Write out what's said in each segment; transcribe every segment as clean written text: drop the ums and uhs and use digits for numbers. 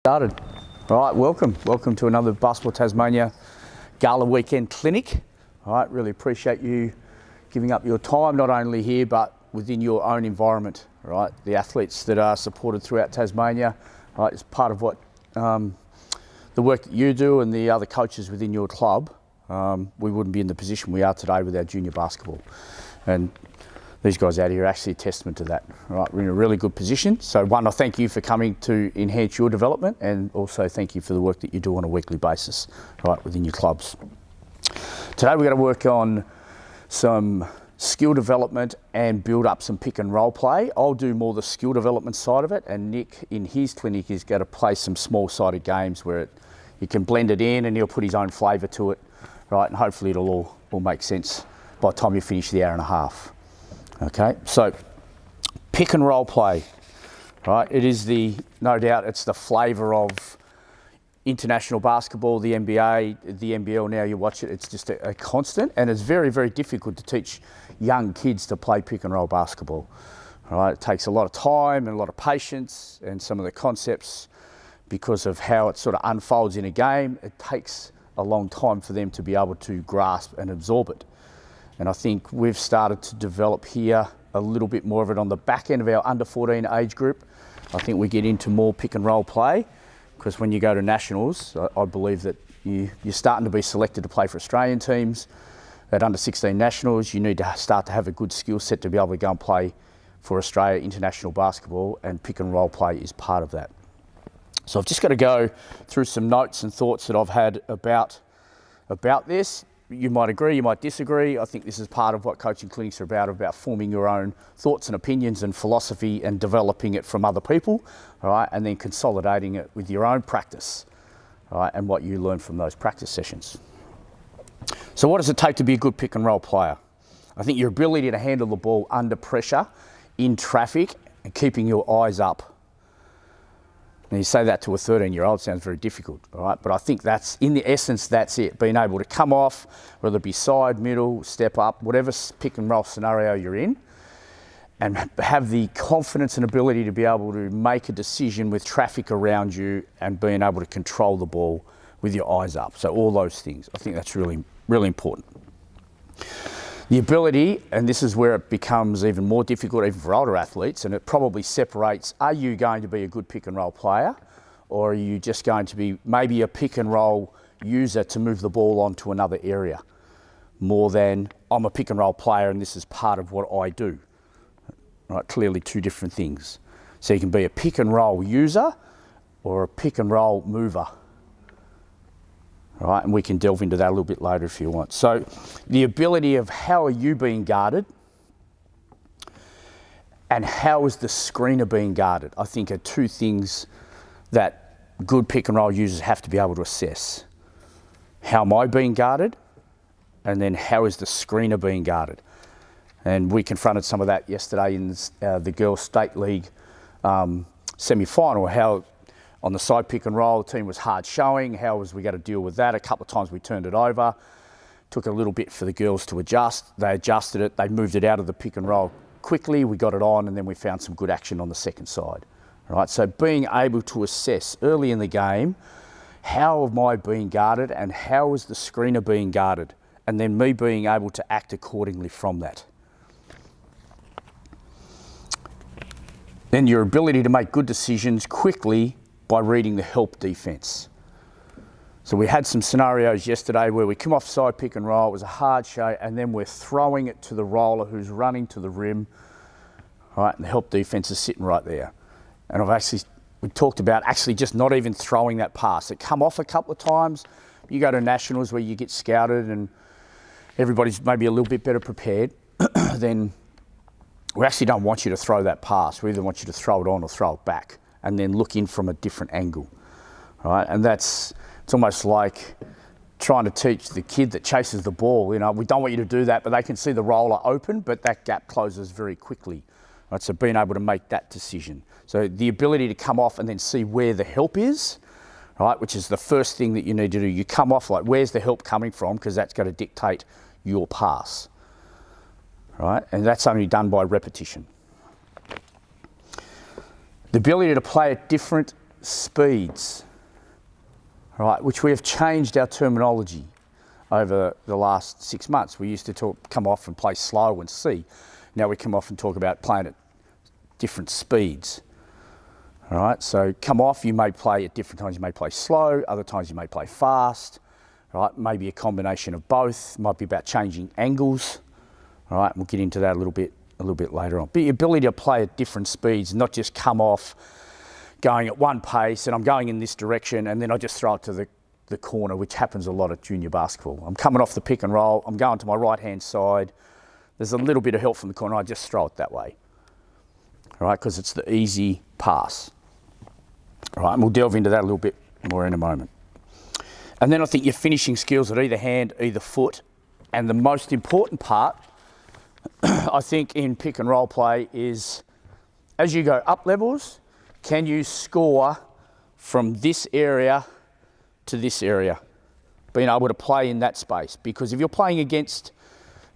Started. All right, welcome to another Basketball Tasmania Gala weekend clinic. All right, really appreciate you giving up your time, not only here but within your own environment. All right, the athletes that are supported throughout Tasmania, all right, is part of what the work that you do and the other coaches within your club. We wouldn't be in the position we are today with our junior basketball, and these guys out here are actually a testament to that. All right, we're in a really good position. So one, I thank you for coming to enhance your development, and also thank you for the work that you do on a weekly basis, right, within your clubs. Today we're going to work on some skill development and build up some pick and roll play. I'll do more the skill development side of it, and Nick in his clinic is going to play some small-sided games where he can blend it in and he'll put his own flavour to it, right, and hopefully it'll all make sense by the time you finish the hour and a half. Okay, so pick and roll play, right? It is no doubt, it's the flavour of international basketball, the NBA, the NBL. Now you watch it, it's just a constant, and it's very, very difficult to teach young kids to play pick and roll basketball. All right, it takes a lot of time and a lot of patience, and some of the concepts, because of how it sort of unfolds in a game, it takes a long time for them to be able to grasp and absorb it. And I think we've started to develop here a little bit more of it on the back end of our under 14 age group. I think we get into more pick and roll play, because when you go to nationals, I believe that you're starting to be selected to play for Australian teams. At under 16 nationals, you need to start to have a good skill set to be able to go and play for Australia international basketball, and pick and roll play is part of that. So I've just got to go through some notes and thoughts that I've had about this. You might agree, you might disagree. I think this is part of what coaching clinics are about forming your own thoughts and opinions and philosophy and developing it from other people, all right, and then consolidating it with your own practice, all right, and what you learn from those practice sessions. So what does it take to be a good pick and roll player? I think your ability to handle the ball under pressure, in traffic, and keeping your eyes up. Now you say that to a 13-year-old, sounds very difficult, all right? But I think that's, in the essence, that's it. Being able to come off, whether it be side, middle, step up, whatever pick and roll scenario you're in, and have the confidence and ability to be able to make a decision with traffic around you and being able to control the ball with your eyes up. So all those things, I think that's really, really important. The ability, and this is where it becomes even more difficult even for older athletes, and it probably separates, are you going to be a good pick and roll player, or are you just going to be maybe a pick and roll user to move the ball onto another area, more than I'm a pick and roll player and this is part of what I do. Right, clearly two different things. So you can be a pick and roll user or a pick and roll mover. All right, and we can delve into that a little bit later if you want. So the ability of how are you being guarded and how is the screener being guarded, I think, are two things that good pick and roll users have to be able to assess. How am I being guarded? And then how is the screener being guarded? And we confronted some of that yesterday in the Girls State League semi-final, how on the side pick and roll, the team was hard showing. How was we going to deal with that? A couple of times we turned it over. Took a little bit for the girls to adjust. They adjusted it. They moved it out of the pick and roll quickly. We got it on, and then we found some good action on the second side. All right, so being able to assess early in the game, how am I being guarded and how is the screener being guarded? And then me being able to act accordingly from that. Then your ability to make good decisions quickly by reading the help defense. So we had some scenarios yesterday where we come off side pick and roll, it was a hard show, and then we're throwing it to the roller who's running to the rim, right, and the help defense is sitting right there. And we talked about actually just not even throwing that pass. It come off a couple of times. You go to nationals where you get scouted and everybody's maybe a little bit better prepared, then we actually don't want you to throw that pass. We either want you to throw it on or throw it back, and then look in from a different angle, right? And it's almost like trying to teach the kid that chases the ball, you know, we don't want you to do that, but they can see the roller open, but that gap closes very quickly, right? So being able to make that decision. So the ability to come off and then see where the help is, right, which is the first thing that you need to do. You come off like, where's the help coming from? Because that's going to dictate your pass, right? And that's only done by repetition. The ability to play at different speeds, right, which we have changed our terminology over the last 6 months. We used to come off and play slow and see. Now we come off and talk about playing at different speeds. All right, so come off, you may play at different times. You may play slow, other times you may play fast. Right, maybe a combination of both. Might be about changing angles. All right, we'll get into that a little bit later on. But the ability to play at different speeds, not just come off going at one pace and I'm going in this direction and then I just throw it to the corner, which happens a lot at junior basketball. I'm coming off the pick and roll, I'm going to my right-hand side. There's a little bit of help from the corner, I just throw it that way. All right, because it's the easy pass. All right, and we'll delve into that a little bit more in a moment. And then I think your finishing skills at either hand, either foot, and the most important part, I think, in pick and roll play is as you go up levels, can you score from this area to this area? Being able to play in that space. Because if you're playing against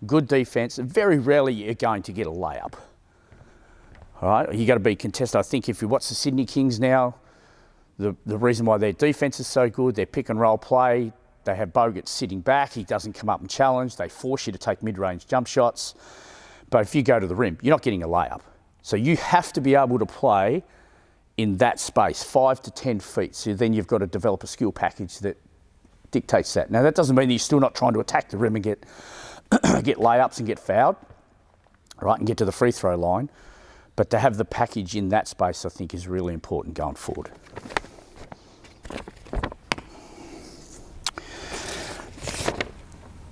good defense, very rarely you're going to get a layup. All right, you got to be contested. I think if you watch the Sydney Kings now, the reason why their defense is so good, their pick and roll play, they have Bogut sitting back, he doesn't come up and challenge, they force you to take mid-range jump shots. But if you go to the rim, you're not getting a layup. So you have to be able to play in that space, 5 to 10 feet. So then you've got to develop a skill package that dictates that. Now that doesn't mean that you're still not trying to attack the rim and get layups and get fouled, right, and get to the free throw line. But to have the package in that space, I think, is really important going forward.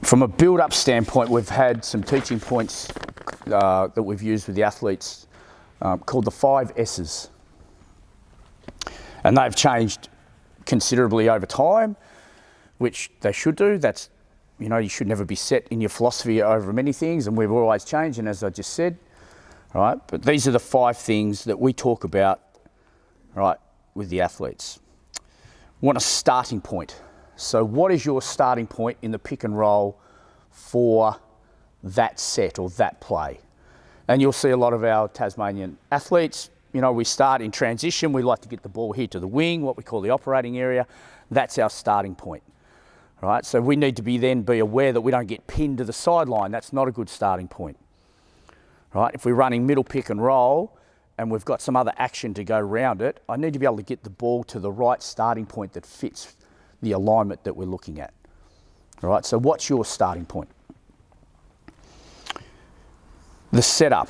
From a build-up standpoint, we've had some teaching points that we've used with the athletes called the 5 S's. And they've changed considerably over time, which they should do. That's, you know, you should never be set in your philosophy over many things, and we've always changed, and as I just said, right? But these are the 5 things that we talk about, right, with the athletes. Want a starting point. So what is your starting point in the pick and roll for that set or that play? And you'll see a lot of our Tasmanian athletes, you know, we start in transition. We like to get the ball here to the wing, what we call the operating area. That's our starting point, right? So we need to be aware that we don't get pinned to the sideline. That's not a good starting point, right? If we're running middle pick and roll and we've got some other action to go around it, I need to be able to get the ball to the right starting point that fits the alignment that we're looking at. All right, so what's your starting point? The setup.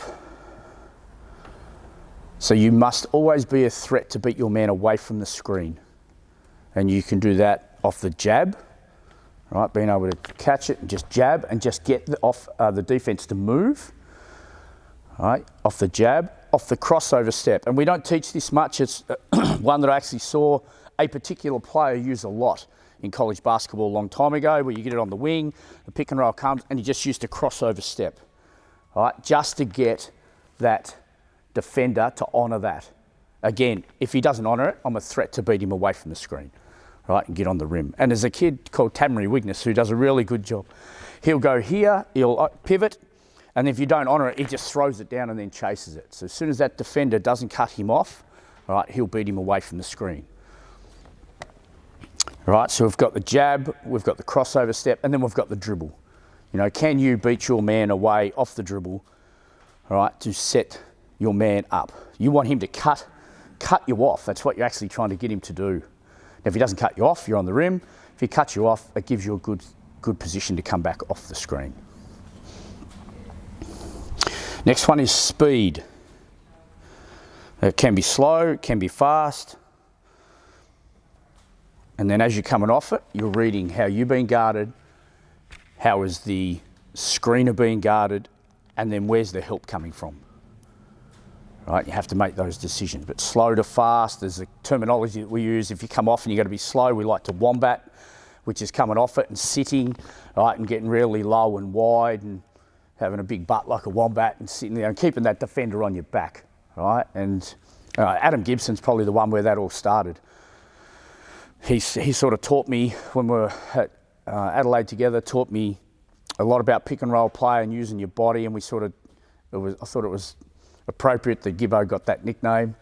So you must always be a threat to beat your man away from the screen. And you can do that off the jab, right? Being able to catch it and just jab and just get off the defense to move. All right, off the jab, off the crossover step. And we don't teach this much. It's one that I actually saw a particular player use a lot in college basketball a long time ago, where you get it on the wing, the pick and roll comes, and you just used a crossover step, all right, just to get that defender to honour that. Again, if he doesn't honour it, I'm a threat to beat him away from the screen, right, and get on the rim. And there's a kid called Tamari Wigness who does a really good job. He'll go here, he'll pivot, and if you don't honour it, he just throws it down and then chases it. So as soon as that defender doesn't cut him off, all right, he'll beat him away from the screen. Right, so we've got the jab, we've got the crossover step, and then we've got the dribble. You know, can you beat your man away off the dribble, all right, to set your man up? You want him to cut you off. That's what you're actually trying to get him to do. Now, if he doesn't cut you off, you're on the rim. If he cuts you off, it gives you a good position to come back off the screen. Next one is speed. It can be slow, it can be fast. And then as you're coming off it, you're reading how you're being guarded, how is the screener being guarded, and then where's the help coming from. Right, you have to make those decisions. But slow to fast, there's a terminology that we use. If you come off and you've got to be slow, we like to wombat, which is coming off it and sitting, right, and getting really low and wide and having a big butt like a wombat and sitting there and keeping that defender on your back, right? And Adam Gibson's probably the one where that all started. He sort of taught me when we were at Adelaide together, taught me a lot about pick and roll play and using your body, and I thought it was appropriate that Gibbo got that nickname,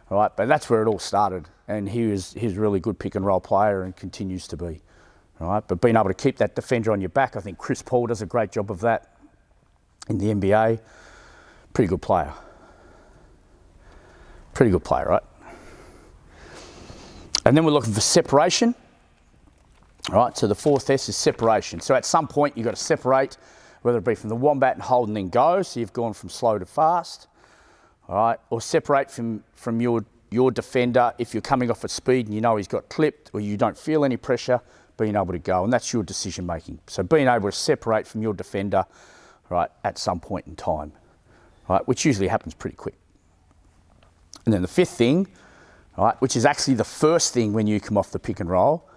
right? But that's where it all started, and he's a really good pick and roll player and continues to be. All right, but being able to keep that defender on your back, I think Chris Paul does a great job of that in the NBA. Pretty good player. Pretty good player, right? And then we're looking for separation. All right, so the fourth S is separation. So at some point you've got to separate, whether it be from the wombat and hold and then go, so you've gone from slow to fast. All right, or separate from your defender if you're coming off at speed and you know he's got clipped or you don't feel any pressure, being able to go, and that's your decision making. So being able to separate from your defender, right, at some point in time, right, which usually happens pretty quick. And then the fifth thing, right, which is actually the first thing when you come off the pick and roll,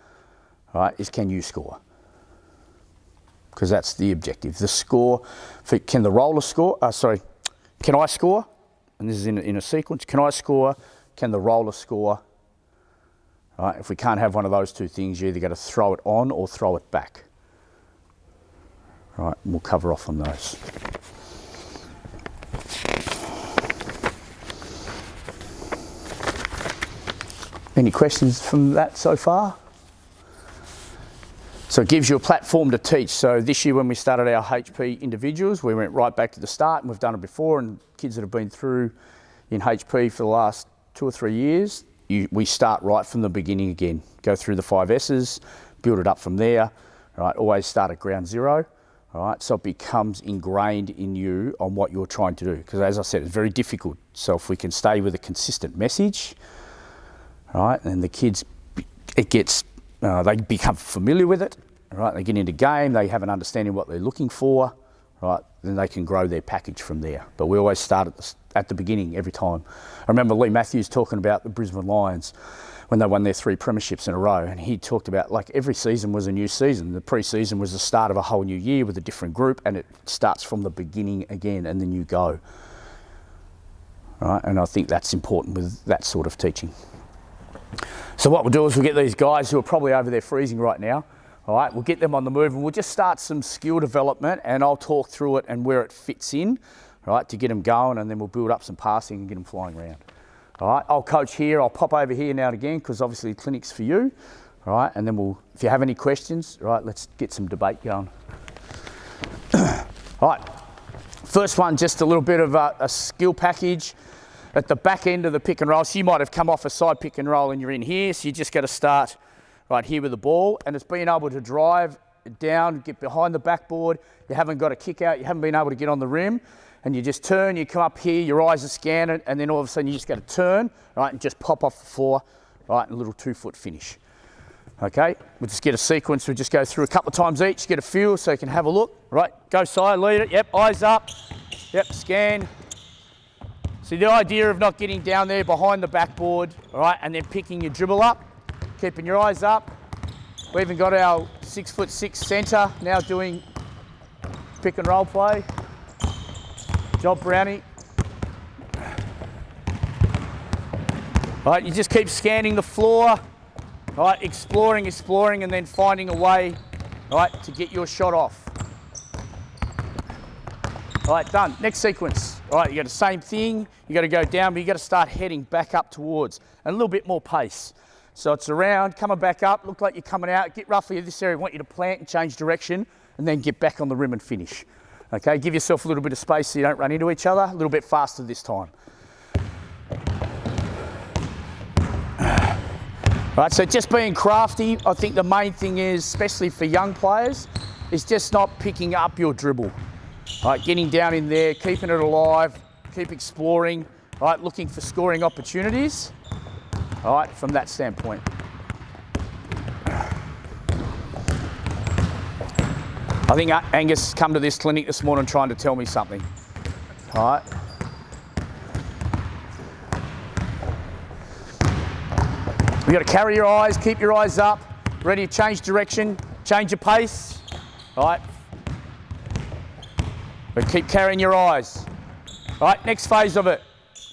right, is can you score? Because that's the objective. The score, can the roller score? Can I score? And this is in a sequence. Can I score? Can the roller score? Right, if we can't have one of those two things, you either got to throw it on or throw it back. Right, and we'll cover off on those. Any questions from that so far? So it gives you a platform to teach. So this year when we started our HP individuals, we went right back to the start, and we've done it before, and kids that have been through in HP for the last 2 or 3 years, we start right from the beginning again. Go through the 5 S's, build it up from there, right? Always start at ground zero, all right? So it becomes ingrained in you on what you're trying to do. Because as I said, it's very difficult. So if we can stay with a consistent message, right? And the kids, they become familiar with it, right? They get into game, they have an understanding of what they're looking for, right? Then they can grow their package from there. But we always start at the beginning every time. I remember Lee Matthews talking about the Brisbane Lions when they won their 3 premierships in a row, and he talked about like every season was a new season. The pre-season was the start of a whole new year with a different group, and it starts from the beginning again, and then you go. Right? And I think that's important with that sort of teaching. So what we'll do is we'll get these guys who are probably over there freezing right now, all right, we'll get them on the move, and we'll just start some skill development, and I'll talk through it and where it fits in, right, to get them going, and then we'll build up some passing and get them flying around. All right, I'll coach here, I'll pop over here now and again, because obviously the clinic's for you, all right, and then if you have any questions, all right, let's get some debate going. All right, first one, just a little bit of a skill package. At the back end of the pick and roll, so you might have come off a side pick and roll and you're in here, so you just got to start right here with the ball, and it's being able to drive down, get behind the backboard. You haven't got a kick out, you haven't been able to get on the rim, and you just turn, you come up here, your eyes are scanning, and then all of a sudden you just got to turn, right, and just pop off the floor, right, and a little 2-foot finish. Okay, we'll just get a sequence, we'll just go through a couple of times each, get a feel so you can have a look, right, go side, lead it, yep, eyes up, yep, scan. So the idea of not getting down there behind the backboard, all right, and then picking your dribble up, keeping your eyes up. We even got our 6'6" centre now doing pick and roll play. Job, Brownie. All right, you just keep scanning the floor, all right, exploring, and then finding a way, all right, to get your shot off. All right, done. Next sequence. All right, you got the same thing. You got to go down, but you got to start heading back up towards, and a little bit more pace. So it's around, coming back up, look like you're coming out, get roughly in this area. I want you to plant and change direction, and then get back on the rim and finish. Okay, give yourself a little bit of space so you don't run into each other. A little bit faster this time. All right, so just being crafty. I think the main thing is, especially for young players, is just not picking up your dribble. All right, getting down in there, keeping it alive, keep exploring, all right, looking for scoring opportunities, all right, from that standpoint. I think Angus come to this clinic this morning trying to tell me something, all right. You got to carry your eyes, keep your eyes up, ready to change direction, change your pace, all right. But keep carrying your eyes. All right, next phase of it.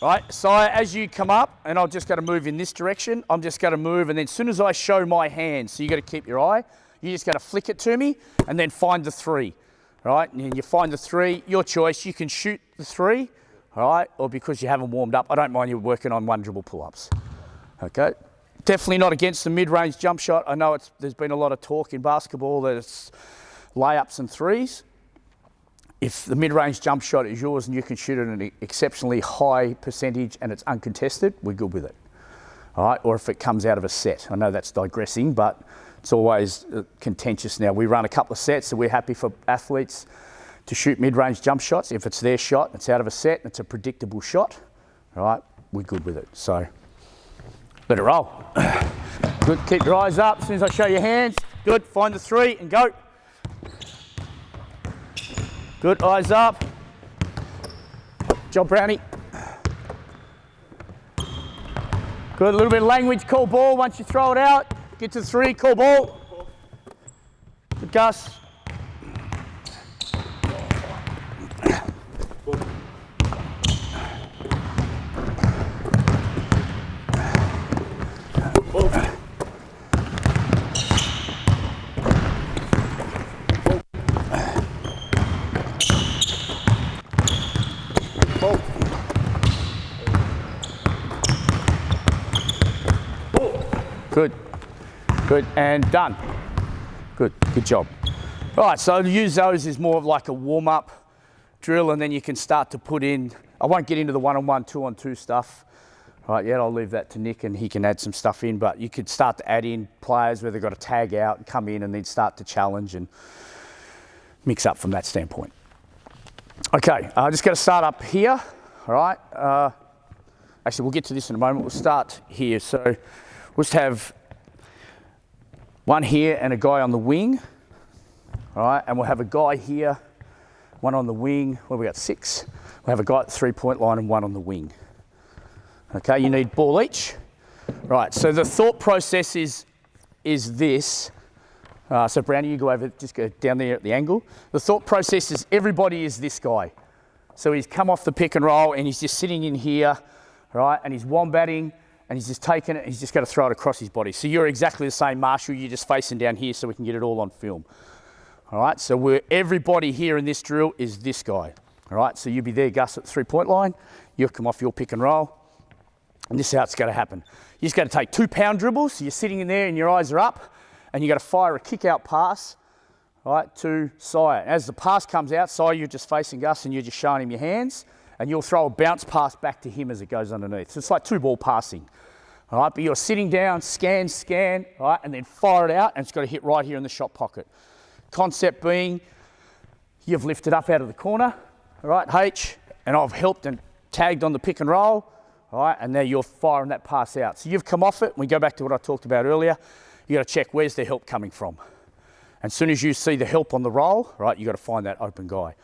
All right, so as you come up, and I'll just got to move in this direction, I'm just going to move, and then as soon as I show my hand, so you got to keep your eye, you just got to flick it to me, and then find the 3. All right, and you find the 3, your choice, you can shoot the 3, all right, or because you haven't warmed up, I don't mind you working on 1 dribble pull-ups. Okay, Definitely not against the mid-range jump shot. I know there's been a lot of talk in basketball that it's layups and threes. If the mid-range jump shot is yours and you can shoot it at an exceptionally high percentage and it's uncontested, we're good with it. All right, or if it comes out of a set. I know that's digressing, but it's always contentious now. We run a couple of sets, so we're happy for athletes to shoot mid-range jump shots. If it's their shot, it's out of a set, it's a predictable shot, all right, we're good with it. So let it roll. Good, keep your eyes up. As soon as I show your hands, good, find the three and go. Good, eyes up. Job, Brownie. Good, a little bit of language, call ball. Once you throw it out, get to three, call ball. Good, Gus. Good, good, and done. Good, good job. All right, so use those as more of like a warm-up drill, and then you can start to put in, I won't get into the one-on-one, two-on-two stuff. All right, yeah, I'll leave that to Nick and he can add some stuff in, but you could start to add in players where they've got to tag out and come in and then start to challenge and mix up from that standpoint. Okay, I'm just going to start up here, all right? Actually, we'll get to this in a moment. We'll start here. So we'll just have one here and a guy on the wing, all right? And we'll have a guy here, one on the wing. Well, we got 6. We'll have a guy at the three-point line and one on the wing. Okay, you need ball each. Right, so the thought process is this. So Brownie, you go over, just go down there at the angle. The thought process is everybody is this guy. So he's come off the pick and roll and he's just sitting in here, right? And he's wombatting and he's just taking it, he's just got to throw it across his body. So you're exactly the same, Marshall, you're just facing down here so we can get it all on film. All right, so everybody here in this drill is this guy. All right, so you'll be there, Gus, at the three-point line. You'll come off your pick and roll. And this is how it's going to happen. You just got to take 2-pound dribbles. So you're sitting in there and your eyes are up and you got to fire a kick-out pass, right, to Sire. As the pass comes out, Sire, you're just facing Gus and you're just showing him your hands and you'll throw a bounce pass back to him as it goes underneath. So it's like 2-ball passing, all right? But you're sitting down, scan, all right, and then fire it out and it's got to hit right here in the shot pocket. Concept being you've lifted up out of the corner, all right, H, and I've helped and tagged on the pick and roll, all right, and now you're firing that pass out. So you've come off it. We go back to what I talked about earlier. You got to check where's the help coming from. And as soon as you see the help on the roll, right, you got to find that open guy.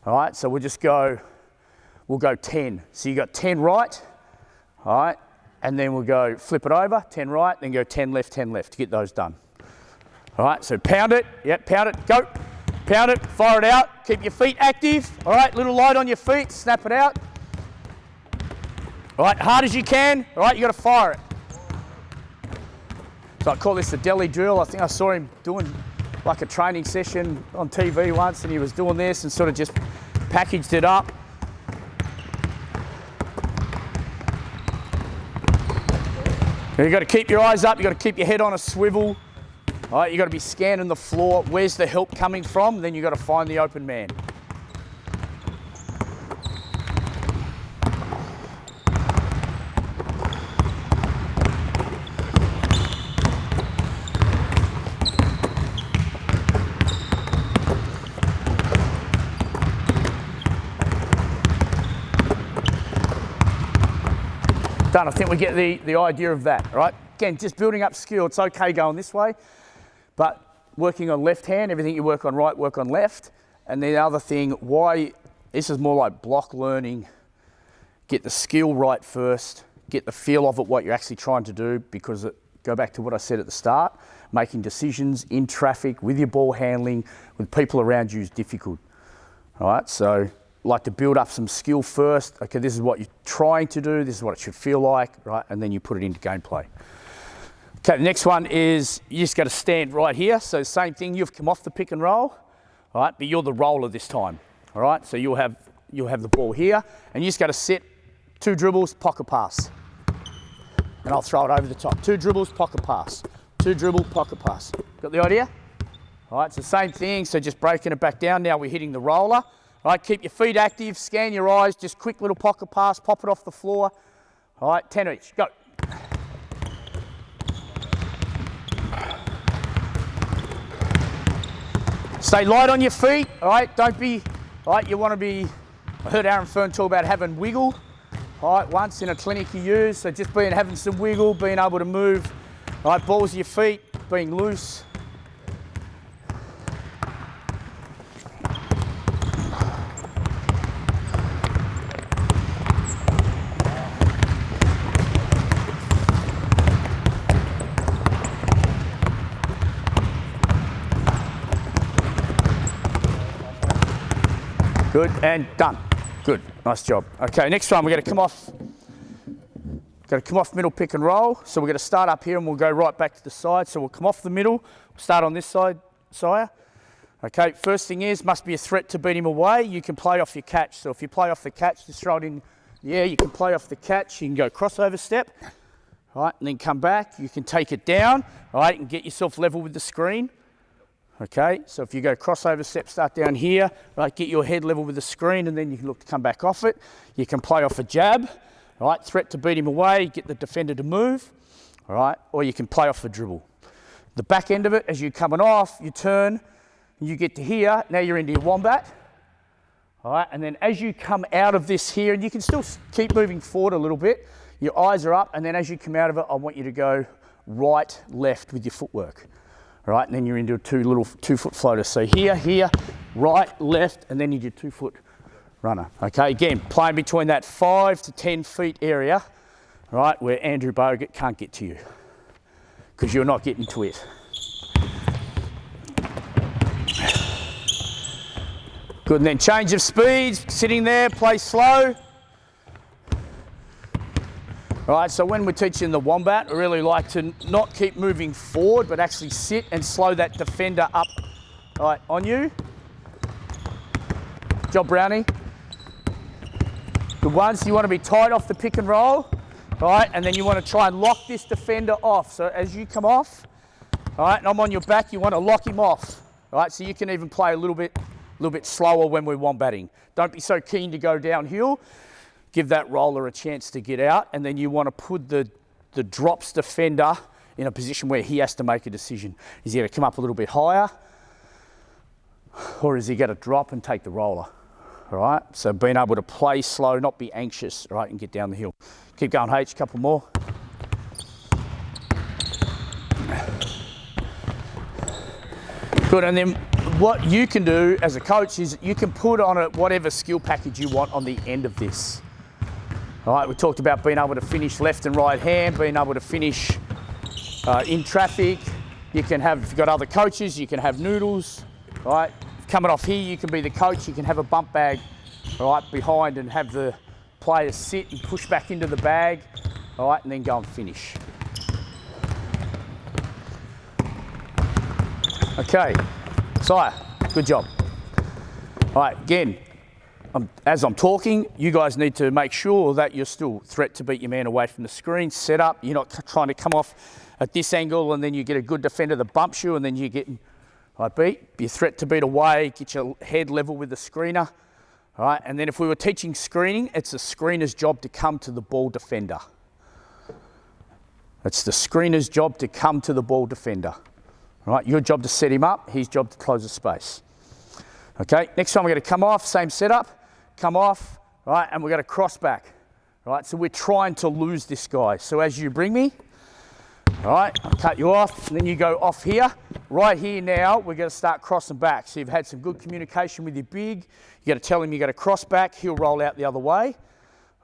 All right, so we'll go 10. So you got 10 right, all right, and then we'll go flip it over, 10 right, then go 10 left to get those done. All right, so pound it, yep, pound it, go. Pound it, fire it out, keep your feet active. All right, little light on your feet, snap it out. All right, hard as you can. All right, you got to fire it. So I call this the deli drill. I think I saw him doing like a training session on TV once and he was doing this and sort of just packaged it up. You've got to keep your eyes up. You've got to keep your head on a swivel. All right, you've got to be scanning the floor. Where's the help coming from? Then you've got to find the open man. Done. I think we get the idea of that, right? Again, just building up skill. It's okay going this way, but working on left hand, everything you work on right, work on left. And the other thing, why this is more like block learning, get the skill right first, get the feel of it, what you're actually trying to do, because go back to what I said at the start, making decisions in traffic, with your ball handling, with people around you is difficult, all right? So like to build up some skill first. Okay, this is what you're trying to do, this is what it should feel like, right? And then you put it into gameplay. Okay, the next one is you just got to stand right here. So same thing, you've come off the pick and roll, all right? But you're the roller this time, all right? So you'll have the ball here and you just got to sit, 2 dribbles, pocket pass. and I'll throw it over the top. 2 dribbles, pocket pass. 2 dribble, pocket pass. Got the idea? All right, it's the same thing, so just breaking it back down. Now we're hitting the roller. All right, keep your feet active, scan your eyes, just quick little pocket pass, pop it off the floor. All right, 10 each, go. Stay light on your feet, all right, don't be, all right, you want to be, I heard Aaron Fern talk about having wiggle, all right, once in a clinic you use, so just having some wiggle, being able to move, all right, balls of your feet, being loose. Good, and done. Good, nice job. Okay, next one, we're gonna come off middle pick and roll. So we're gonna start up here and we'll go right back to the side. So we'll come off the middle, start on this side, Sire. Okay, first thing is, must be a threat to beat him away. You can play off your catch. So if you play off the catch, just throw it in the air, you can play off the catch, you can go crossover step, all right, and then come back. You can take it down, all right, and get yourself level with the screen. Okay, so if you go crossover step, start down here, right, get your head level with the screen, and then you can look to come back off it. You can play off a jab, all right, threat to beat him away, get the defender to move, all right, or you can play off a dribble. The back end of it, as you're coming off, you turn, you get to here, now you're into your wombat, all right, and then as you come out of this here, and you can still keep moving forward a little bit, your eyes are up, and then as you come out of it, I want you to go right, left with your footwork. All right, and then you're into a 2-foot floater. So here, right, left, and then you do 2-foot runner. Okay, again, playing between that 5 to 10 feet area, right, where Andrew Bogut can't get to you because you're not getting to it. Good, and then change of speeds, sitting there, play slow. All right, so when we're teaching the wombat, I really like to not keep moving forward, but actually sit and slow that defender up, all right, on you. Good job, Brownie. Good one, so you want to be tight off the pick and roll, all right, and then you want to try and lock this defender off. So as you come off, all right, and I'm on your back, you want to lock him off, all right, so you can even play a little bit slower when we're wombatting. Don't be so keen to go downhill. Give that roller a chance to get out, and then you want to put the drops defender in a position where he has to make a decision. Is he going to come up a little bit higher, or is he going to drop and take the roller? All right, so being able to play slow, not be anxious, all right, and get down the hill. Keep going, H, a couple more. Good, and then what you can do as a coach is you can put on it whatever skill package you want on the end of this. All right, we talked about being able to finish left and right hand, being able to finish in traffic. You can have, if you've got other coaches, you can have noodles, all right? Coming off here, you can be the coach, you can have a bump bag, all right, behind and have the players sit and push back into the bag, all right, and then go and finish. Okay, Sire, good job. All right, again, as I'm talking, you guys need to make sure that you're still threat to beat your man away from the screen, set up. You're not trying to come off at this angle and then you get a good defender that bumps you and then you get beat. Be a threat to beat away, get your head level with the screener. All right, and then if we were teaching screening, it's the screener's job to come to the ball defender. It's the screener's job to come to the ball defender. All right, your job to set him up, his job to close the space. Okay, next time we're going to come off, same setup, come off, right, and we're going to cross back. Right, so we're trying to lose this guy. So as you bring me, all right, I'll cut you off, and then you go off here. Right here now, we're going to start crossing back. So you've had some good communication with your big. You got to tell him you got to cross back. He'll roll out the other way.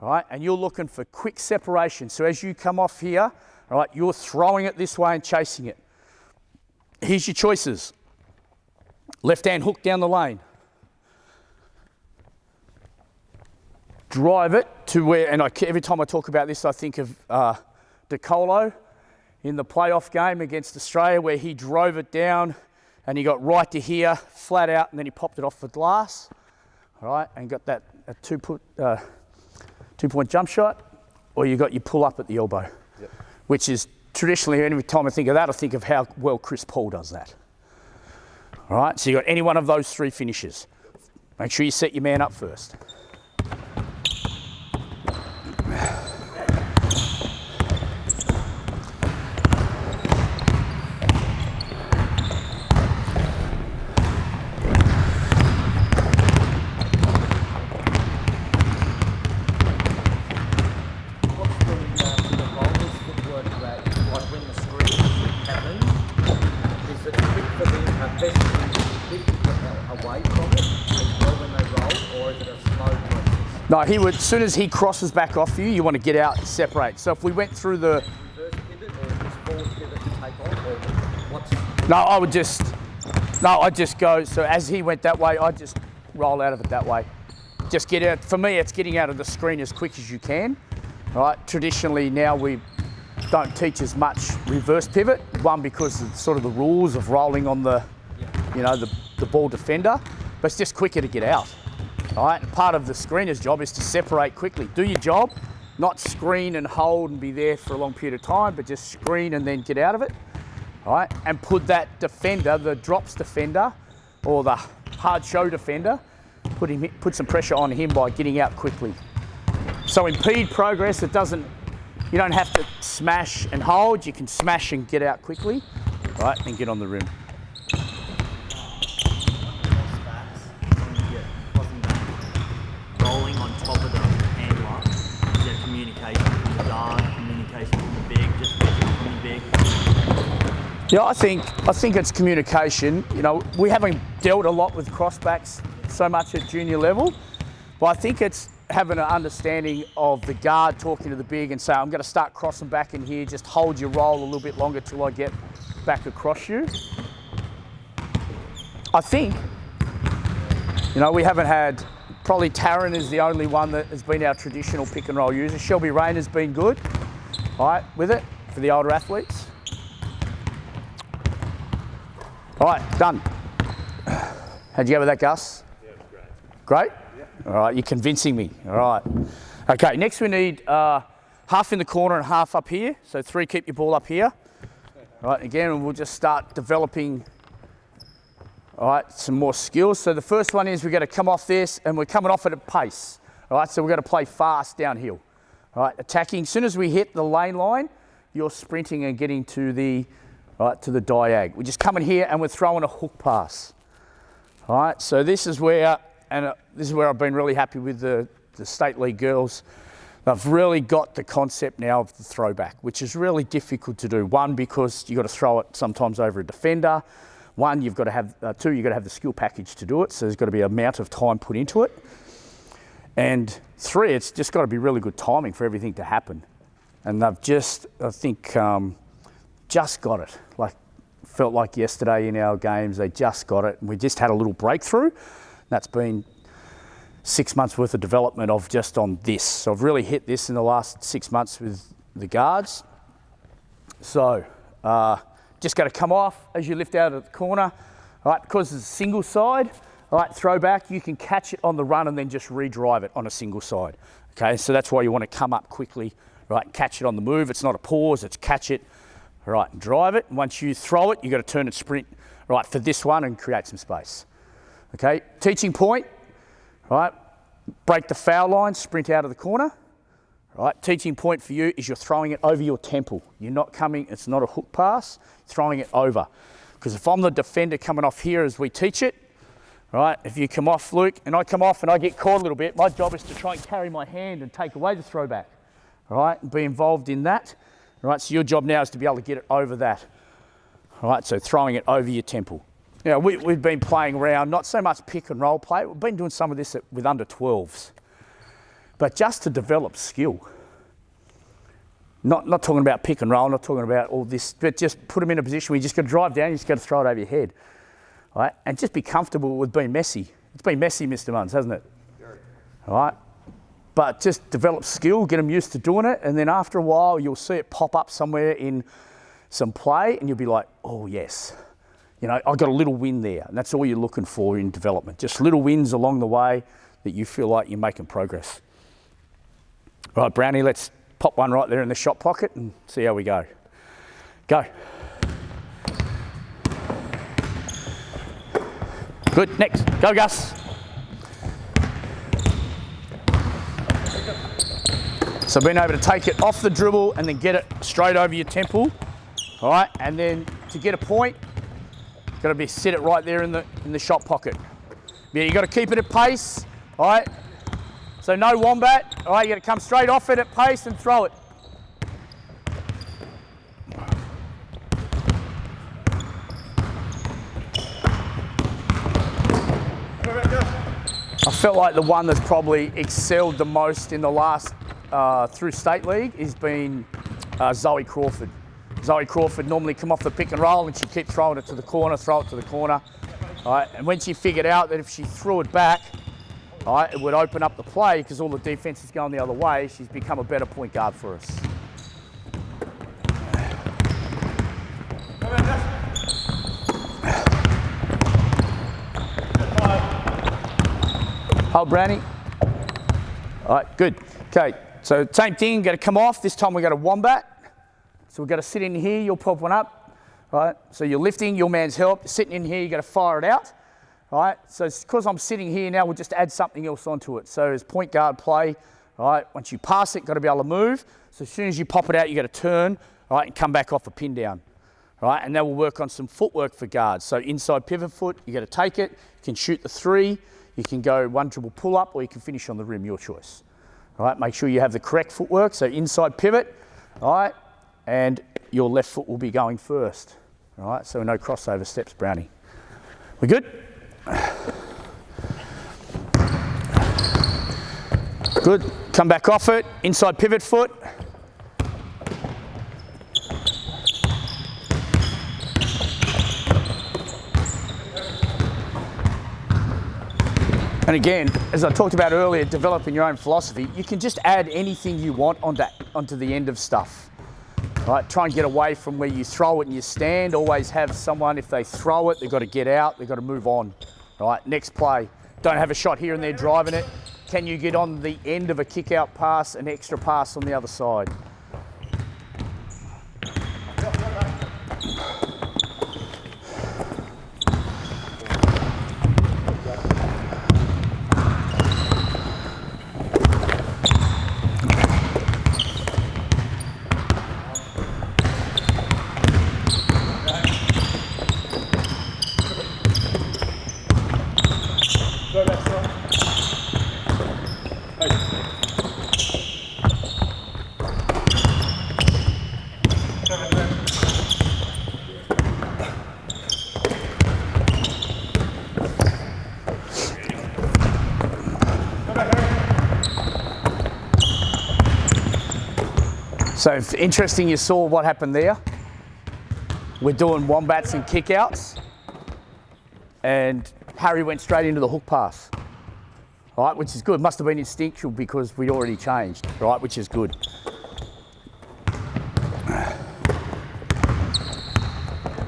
All right, and you're looking for quick separation. So as you come off here, all right, you're throwing it this way and chasing it. Here's your choices. Left hand hook down the lane. Drive it to where, and every time I talk about this, I think of DeColo in the playoff game against Australia where he drove it down and he got right to here, flat out, and then he popped it off the glass, all right, and got that two-point jump shot, or you got your pull up at the elbow. Yep. which is traditionally, every time I think of that, I think of how well Chris Paul does that. All right, so you've got any one of those three finishes. Make sure you set your man up first. No, he would, as soon as he crosses back off you want to get out and separate. So if we went through the... Reverse pivot or just forward pivot to take off, or what's... No, I'd just go, so as he went that way, I'd just roll out of it that way. Just get out, for me it's getting out of the screen as quick as you can, right? Traditionally now we don't teach as much reverse pivot, one because of sort of the rules of rolling on the, you know, the ball defender, but it's just quicker to get out. All right, and part of the screener's job is to separate quickly. Do your job, not screen and hold and be there for a long period of time, but just screen and then get out of it. All right, and put that defender, the drops defender or the hard show defender, put some pressure on him by getting out quickly. So impede progress. It doesn't. You don't have to smash and hold. You can smash and get out quickly. All right, and get on the rim. Rolling on top of the handler, is there communication from the guard, communication from the big, just from the big? Yeah, I think it's communication. You know, we haven't dealt a lot with crossbacks so much at junior level, but I think it's having an understanding of the guard talking to the big and say, I'm going to start crossing back in here, just hold your roll a little bit longer till I get back across you. I think, you know, we haven't had, probably Taryn is the only one that has been our traditional pick and roll user. Shelby Rayner's been good, all right, with it for the older athletes. All right, done. How'd you go with that, Gus? Yeah, it was great. Great? Yeah. All right, you're convincing me. All right. Okay, next we need half in the corner and half up here. So 3, keep your ball up here. All right, again, we'll just start developing, all right, some more skills. So the first one is we're going to come off this and we're coming off at a pace. All right, so we're going to play fast downhill. All right, attacking. As soon as we hit the lane line, you're sprinting and getting to the, right, to the diag. We're just coming here and we're throwing a hook pass. All right, so this is where, this is where I've been really happy with the State League girls. They've really got the concept now of the throwback, which is really difficult to do. One, because you've got to throw it sometimes over a defender. One, you've got to have, two, you've got to have the skill package to do it. So there's got to be an amount of time put into it. And 3, it's just got to be really good timing for everything to happen. And they've just, I think, just got it. Like, felt like yesterday in our games, they just got it. And we just had a little breakthrough. That's been 6 months worth of development of just on this. So I've really hit this in the last 6 months with the guards. So just got to come off as you lift out of the corner. All right, because it's a single side, all right, throw back, you can catch it on the run and then just re-drive it on a single side. Okay, so that's why you want to come up quickly, right, and catch it on the move. It's not a pause, it's catch it, all right, and drive it. And once you throw it, you've got to turn and sprint, right, for this one and create some space. Okay, teaching point. Right, break the foul line, sprint out of the corner. Right, teaching point for you is you're throwing it over your temple. You're not coming, it's not a hook pass, throwing it over. Because if I'm the defender coming off here as we teach it, right, if you come off, Luke, and I come off and I get caught a little bit, my job is to try and carry my hand and take away the throwback. Right, and be involved in that. Right, so your job now is to be able to get it over that. Right, so throwing it over your temple. Now, we've been playing around, not so much pick and roll play, we've been doing some of this with under 12s, but just to develop skill. Not talking about pick and roll, not talking about all this, but just put them in a position where you just got to drive down, you just got to throw it over your head. All right? And just be comfortable with being messy. It's been messy, Mr. Munns, hasn't it? Sure. All right? But just develop skill, get them used to doing it, and then after a while, you'll see it pop up somewhere in some play, and you'll be like, oh, yes. You know, I got a little win there, and that's all you're looking for in development. Just little wins along the way that you feel like you're making progress. Right, Brownie, let's pop one right there in the shot pocket and see how we go. Go. Good, next. Go, Gus. So being able to take it off the dribble and then get it straight over your temple. All right, and then to get a point, got to be sit it right there in the shot pocket. Yeah, you got to keep it at pace. All right. So no wombat. All right, you got to come straight off it at pace and throw it. I felt like the one that's probably excelled the most in the last through state league has been Zoe Crawford. Zoe Crawford normally come off the pick and roll and she'd keep throwing it to the corner, throw it to the corner. All right, and when she figured out that if she threw it back, all right, it would open up the play because all the defense is going the other way, she's become a better point guard for us. Hold, Brownie. All right, good. Okay, so same thing, got to come off. This time we got a wombat. So we've got to sit in here, you'll pop one up. All right, so you're lifting, your man's help. Sitting in here, you got to fire it out. All right, so because I'm sitting here now, we'll just add something else onto it. So as point guard play, all right, once you pass it, got to be able to move. So as soon as you pop it out, you got to turn, all right, and come back off a pin down. All right, and then we'll work on some footwork for guards. So inside pivot foot, you got to take it, you can shoot the three, you can go one dribble pull up, or you can finish on the rim, your choice. All right, make sure you have the correct footwork. So inside pivot, all right, and your left foot will be going first. All right, so no crossover steps, Brownie. We good? Good, come back off it, inside pivot foot. And again, as I talked about earlier, developing your own philosophy, you can just add anything you want onto the end of stuff. All right, try and get away from where you throw it and you stand. Always have someone, if they throw it, they've got to get out, they've got to move on. All right, next play. Don't have a shot here and there driving it. Can you get on the end of a kick-out pass, an extra pass on the other side? So interesting, you saw what happened there. We're doing wombats and kickouts, and Harry went straight into the hook pass. All right, which is good. Must have been instinctual because we'd already changed, right, which is good.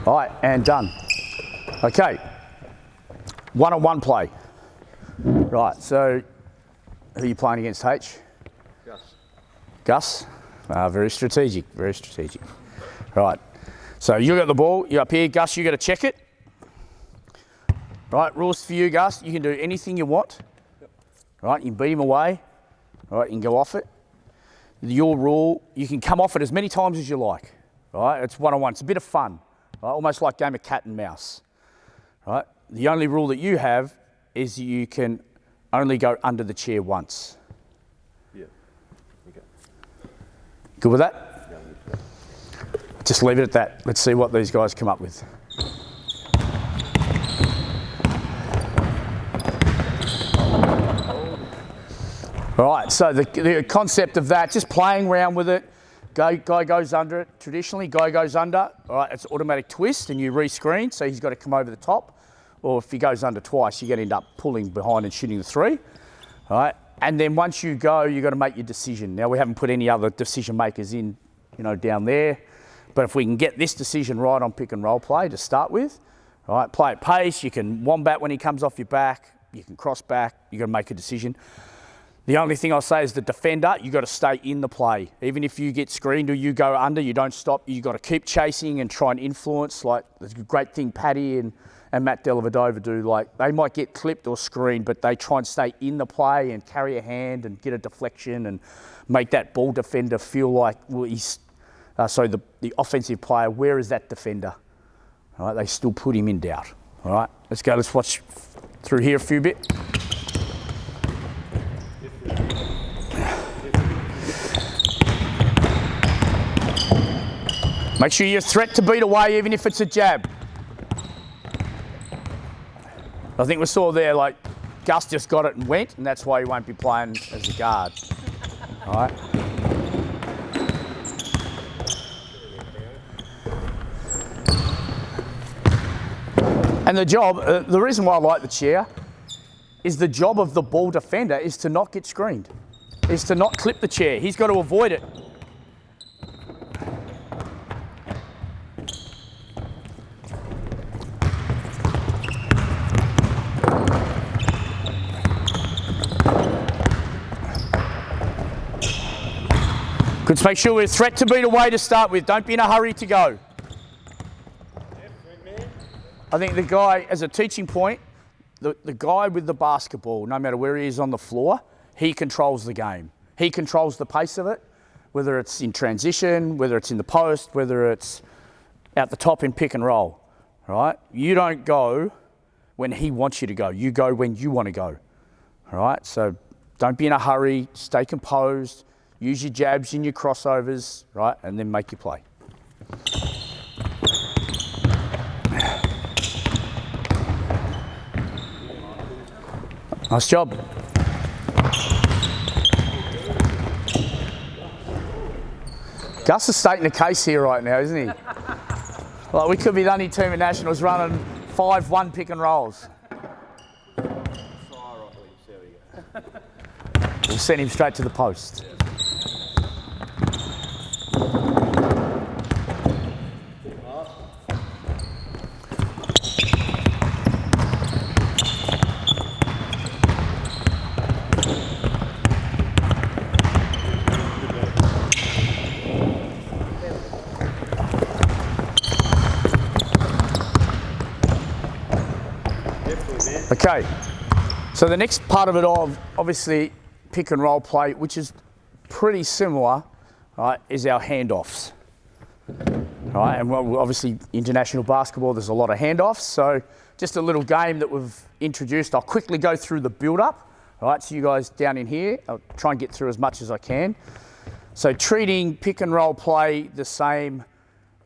All right, and done. Okay, one-on-one play. Right, so who are you playing against, H? Gus. Gus? Very strategic, very strategic. Right, so you got the ball, you're up here. Gus, you got to check it. Right, rules for you, Gus. You can do anything you want. Yep. Right, you can beat him away. Right, you can go off it. Your rule, you can come off it as many times as you like. Right, it's one-on-one. It's a bit of fun. Right, almost like a game of cat and mouse. Right, the only rule that you have is you can only go under the chair once. Yeah. Okay. Good with that? Yeah. Just leave it at that. Let's see what these guys come up with. All right, so the concept of that, just playing around with it. Guy goes under it. Traditionally, guy goes under. All right, it's automatic twist and you re-screen, so he's got to come over the top. Or if he goes under twice, you're going to end up pulling behind and shooting the three. All right, and then once you go, you've got to make your decision. Now, we haven't put any other decision makers in, down there. But if we can get this decision right on pick and roll play to start with, all right, play at pace. You can wombat when he comes off your back. You can cross back. You've got to make a decision. The only thing I'll say is the defender, you got to stay in the play. Even if you get screened or you go under, you don't stop. You got to keep chasing and try and influence. Like, there's a great thing Paddy and Matt Dellavedova do. Like, they might get clipped or screened, but they try and stay in the play and carry a hand and get a deflection and make that ball defender feel like, well, he's, the offensive player, where is that defender? All right, they still put him in doubt. All right, let's go. Let's watch through here a few bit. Make sure you're a threat to beat away, even if it's a jab. I think we saw there, like, Gus just got it and went, and that's why he won't be playing as a guard. All right. And the job, the reason why I like the chair is the job of the ball defender is to not get screened, is to not clip the chair. He's got to avoid it. Good, make sure we're a threat to beat away to start with. Don't be in a hurry to go. I think the guy, as a teaching point, the guy with the basketball, no matter where he is on the floor, he controls the game. He controls the pace of it, whether it's in transition, whether it's in the post, whether it's out the top in pick and roll, right? You don't go when he wants you to go. You go when you want to go, all right? So don't be in a hurry, stay composed, use your jabs and your crossovers, right? And then make your play. Nice job. Gus is stating the case here right now, isn't he? Like, we could be the only team in Nationals running 5-1 pick and rolls. We'll send him straight to the post. Okay, so the next part of it all, obviously pick and roll play, which is pretty similar, right, is our handoffs. Right, and obviously international basketball, there's a lot of handoffs, so just a little game that we've introduced. I'll quickly go through the build-up. All right, so you guys down in here, I'll try and get through as much as I can. So treating pick and roll play the same,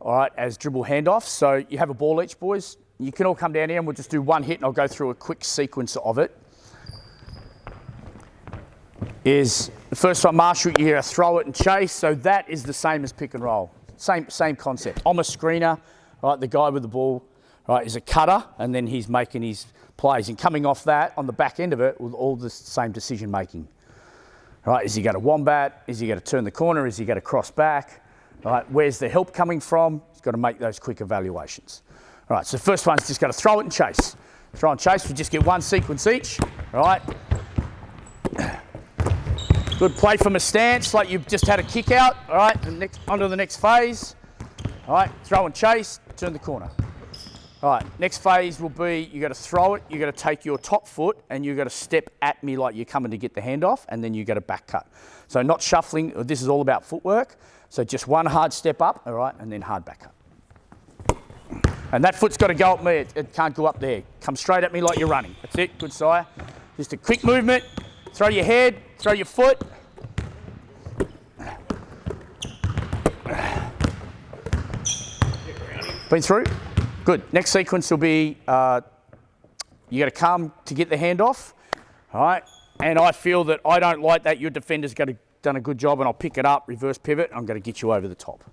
all right, as dribble handoffs. So you have a ball each, boys. You can all come down here and we'll just do one hit and I'll go through a quick sequence of it. Is the first time Marshall, you hear a throw it and chase. So that is the same as pick and roll. Same concept. I'm a screener, right? The guy with the ball, right, is a cutter and then he's making his plays. And coming off that, on the back end of it, with all the same decision making. Right, is he going to wombat? Is he going to turn the corner? Is he going to cross back? Right, where's the help coming from? He's got to make those quick evaluations. All right, so the first one's just got to throw it and chase. Throw and chase, we just get one sequence each, all right? Good play from a stance, like you've just had a kick out, all right? On to the next phase. All right, throw and chase, turn the corner. All right, next phase will be, you got to throw it, you got to take your top foot and you got to step at me like you're coming to get the handoff, and then you got to back cut. So not shuffling, this is all about footwork. So just one hard step up, all right, and then hard back cut. And that foot's got to go at me, it can't go up there. Come straight at me like you're running. That's it, good sire. Just a quick movement, throw your head, throw your foot. Been through? Good. Next sequence will be, you got to come to get the handoff, all right? And I feel that I don't like that. Your defender's done a good job, and I'll pick it up, reverse pivot, I'm going to get you over the top.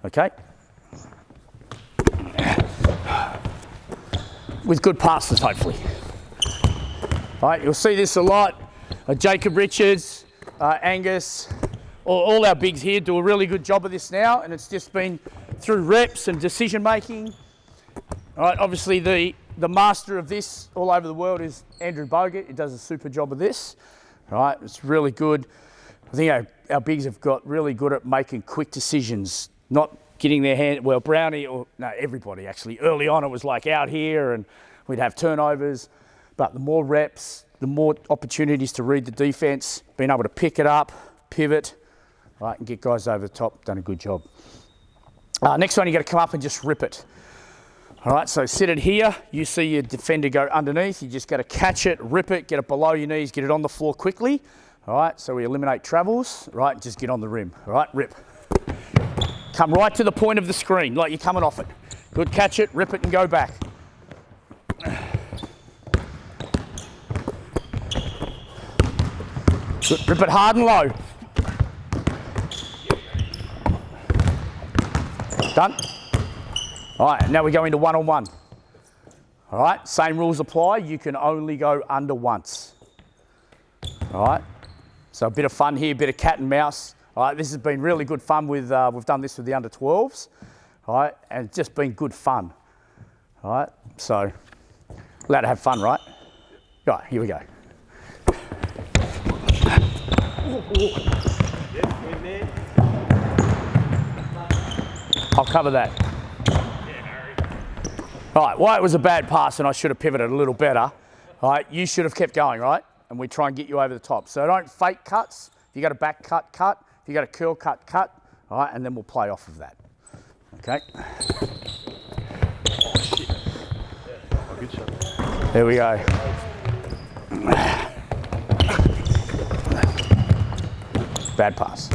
Okay? With good passes, hopefully. All right, you'll see this a lot. Jacob Richards, Angus, all our bigs here do a really good job of this now, and it's just been through reps and decision making. All right, obviously the master of this all over the world is Andrew Bogut. He does a super job of this. right? It's really good. I think our bigs have got really good at making quick decisions, not getting their hand, well, Brownie, or no, everybody actually. Early on it was like out here and we'd have turnovers, but the more reps, the more opportunities to read the defence, being able to pick it up, pivot, right, and get guys over the top, done a good job. Next one, you got to come up and just rip it. All right, so sit it here. You see your defender go underneath. You just got to catch it, rip it, get it below your knees, get it on the floor quickly. All right, so we eliminate travels. Right, just get on the rim. All right, rip. Come right to the point of the screen, like you're coming off it. Good, catch it, rip it, and go back. Good, rip it hard and low. Done. All right, now we go into one-on-one. All right, same rules apply. You can only go under once. All right, so a bit of fun here, a bit of cat and mouse. All right, this has been really good fun with, we've done this with the under 12s. All right, and it's just been good fun. All right, so allowed to have fun, right? All right, here we go. I'll cover that. All right, well, it was a bad pass and I should have pivoted a little better. All right, you should have kept going, right? And we try and get you over the top. So don't fake cuts. If you got a back cut, cut. If you got a curl cut, cut. All right, and then we'll play off of that. Okay. Oh, shit. Yeah. Good shot. There we go. Bad pass.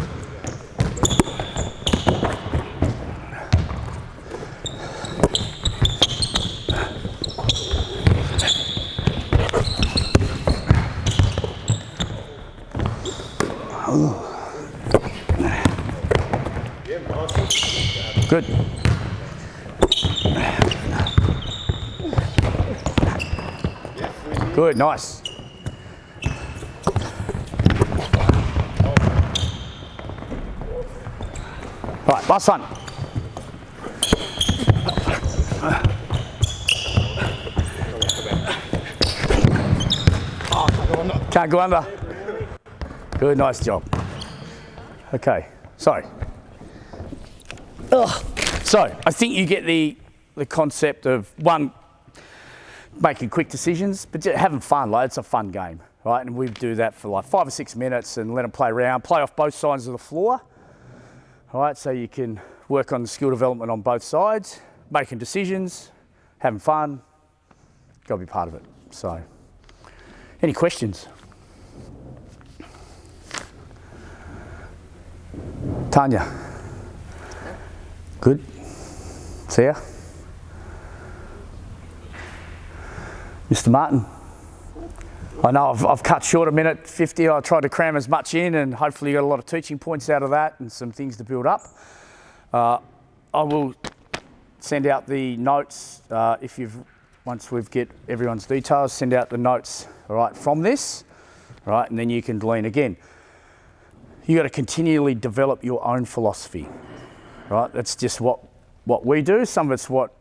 Good. Good, nice. All right, last one. Can't go under. Good, nice job. Okay, sorry. Ugh. So I think you get the concept of, one, making quick decisions, but just having fun. Like, it's a fun game, right? And we do that for like 5 or 6 minutes and let them play around, play off both sides of the floor. All right, so you can work on the skill development on both sides, making decisions, having fun. Got to be part of it. So, any questions? Tanya? Good. See ya. Mr. Martin? I know I've cut short a minute 50. I tried to cram as much in and hopefully you got a lot of teaching points out of that and some things to build up. I will send out the notes once we've get everyone's details, send out the notes, all right, from this, all right, and then you can glean again. You got to continually develop your own philosophy, right? That's just what we do. Some of it's what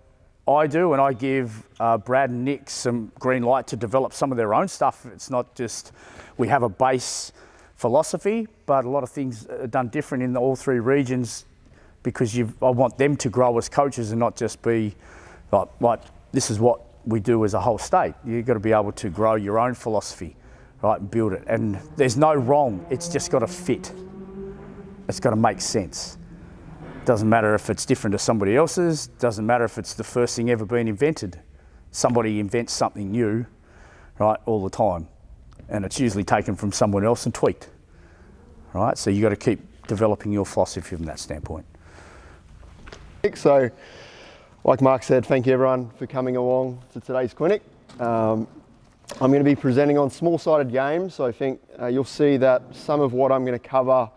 I do, and I give Brad and Nick some green light to develop some of their own stuff. It's not just we have a base philosophy, but a lot of things are done different in all three regions because I want them to grow as coaches and not just be like this is what we do as a whole state. You've got to be able to grow your own philosophy, right, and build it. And there's no wrong. It's just got to fit. It's got to make sense. Doesn't matter if it's different to somebody else's, doesn't matter if it's the first thing ever been invented. Somebody invents something new, right, all the time. And it's usually taken from someone else and tweaked, right? So you got to keep developing your philosophy from that standpoint. So, like Mark said, thank you everyone for coming along to today's clinic. I'm going to be presenting on small-sided games, so I think you'll see that some of what I'm going to cover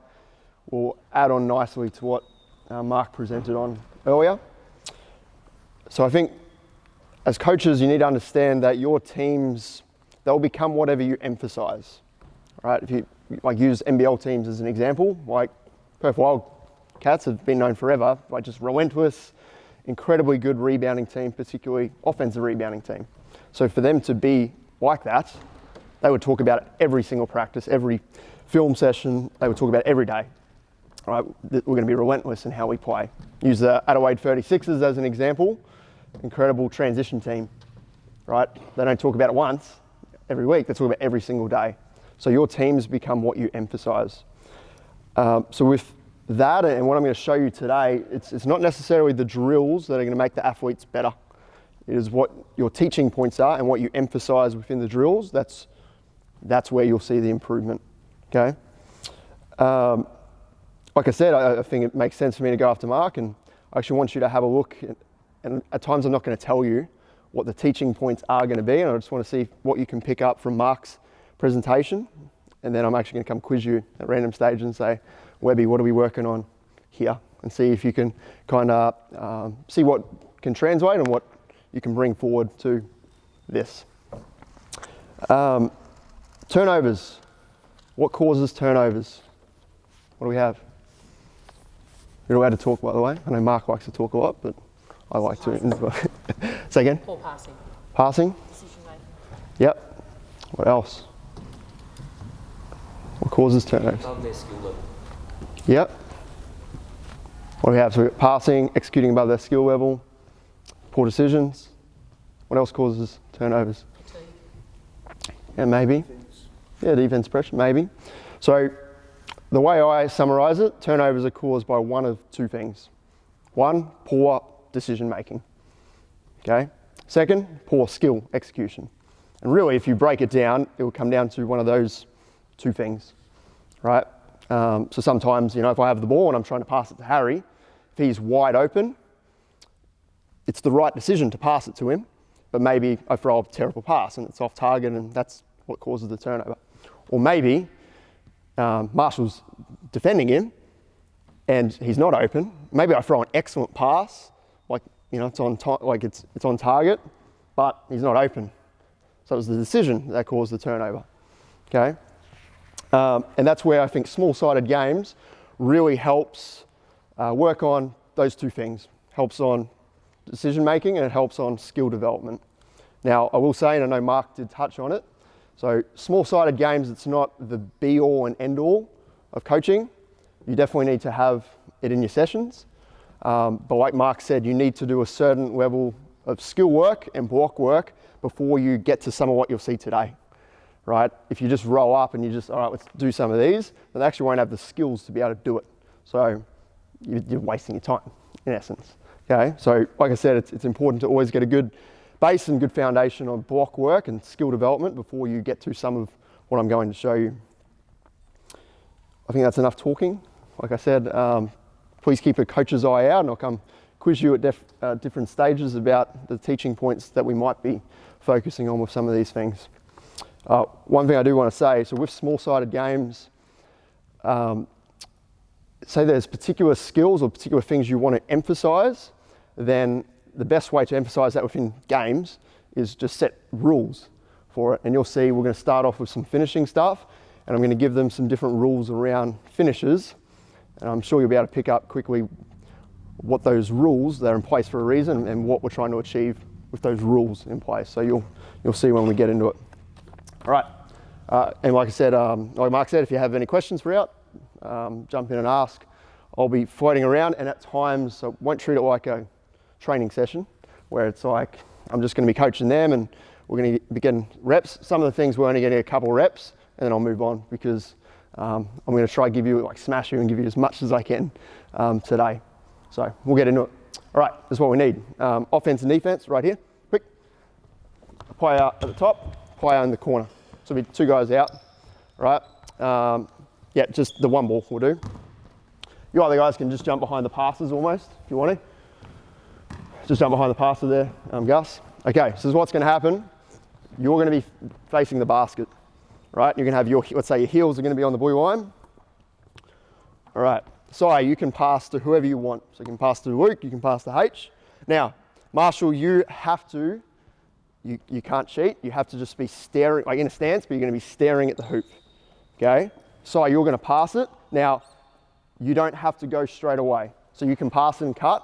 will add on nicely to what Mark presented on earlier. So I think as coaches, you need to understand that your teams, they'll become whatever you emphasize, right? If you like use NBL teams as an example, like Perth Wildcats have been known forever, like just relentless, incredibly good rebounding team, particularly offensive rebounding team. So for them to be like that, They would talk about it every single practice, every film session. They would talk about it every day. All right, we're going to be relentless in how we play. Use the Adelaide 36ers as an example. Incredible transition team, right? They don't talk about it once every week. They talk about it every single day. So your teams become what you emphasize. So with that and what I'm going to show you today, it's not necessarily the drills that are going to make the athletes better. It is what your teaching points are and what you emphasize within the drills. That's where you'll see the improvement, okay? Like I said, I think it makes sense for me to go after Mark, and I actually want you to have a look. And at times I'm not going to tell you what the teaching points are going to be, and I just want to see what you can pick up from Mark's presentation. And then I'm actually going to come quiz you at random stages and say, Webby, what are we working on here? And see if you can kind of see what can translate and what you can bring forward to this. Turnovers. What causes turnovers? What do we have? You're allowed to talk, by the way. I know Mark likes to talk a lot, but I like to as well. Say again? Poor passing. Passing? Decision making. Yep. What else? What causes turnovers? Above their skill level. Yep. What do we have? So we've got passing, executing above their skill level, poor decisions. What else causes turnovers? Fatigue. Yeah, maybe. Yeah, defense pressure, maybe. So the way I summarize it, turnovers are caused by one of two things. One, poor decision making. Okay. Second, poor skill execution. And really, if you break it down, it will come down to one of those two things, right? So sometimes, if I have the ball and I'm trying to pass it to Harry, if he's wide open, it's the right decision to pass it to him, but maybe I throw a terrible pass and it's off target, and that's what causes the turnover. Or maybe Marshall's defending him and he's not open. Maybe I throw an excellent pass, like it's on it's on target, but he's not open. So it was the decision that caused the turnover. Okay, and that's where I think small-sided games really helps work on those two things. Helps on decision making and it helps on skill development. Now I will say, and I know Mark did touch on it, so small-sided games, it's not the be-all and end-all of coaching. You definitely need to have it in your sessions. But like Mark said, you need to do a certain level of skill work and block work before you get to some of what you'll see today, right? If you just roll up and you just, all right, let's do some of these, then they actually won't have the skills to be able to do it. So you're wasting your time, in essence, okay? So like I said, it's important to always get a good base and good foundation on block work and skill development before you get to some of what I'm going to show you. I think that's enough talking. Like I said, please keep a coach's eye out and I'll come quiz you at different stages about the teaching points that we might be focusing on with some of these things. One thing I do want to say, so with small-sided games, say there's particular skills or particular things you want to emphasize, then the best way to emphasize that within games is just set rules for it. And you'll see we're going to start off with some finishing stuff, and I'm going to give them some different rules around finishes. And I'm sure you'll be able to pick up quickly what those rules, they're in place for a reason, and what we're trying to achieve with those rules in place. So you'll see when we get into it. All right. And like I said, like Mark said, if you have any questions throughout, jump in and ask. I'll be floating around, and at times, so I won't treat it like a training session where it's like I'm just going to be coaching them and we're going to be getting reps. Some of the things we're only getting a couple reps, and then I'll move on because I'm going to try to give you, smash you and give you as much as I can today. So we'll get into it. All right, this is what we need. Offense and defense right here. Quick. Player at the top, player in the corner. So it'll be two guys out, right? Yeah, just the one ball will do. You other guys can just jump behind the passes almost, if you want to. Just jump behind the passer there, Gus. Okay, so this is what's going to happen. You're going to be facing the basket, right? You're going to have your, let's say your heels are going to be on the blue line. All right, so you can pass to whoever you want. So you can pass to Luke, you can pass to H. Now, Marshall, you have to, you can't cheat. You have to just be staring, like in a stance, but you're going to be staring at the hoop, okay? So you're going to pass it. Now, you don't have to go straight away. So you can pass and cut,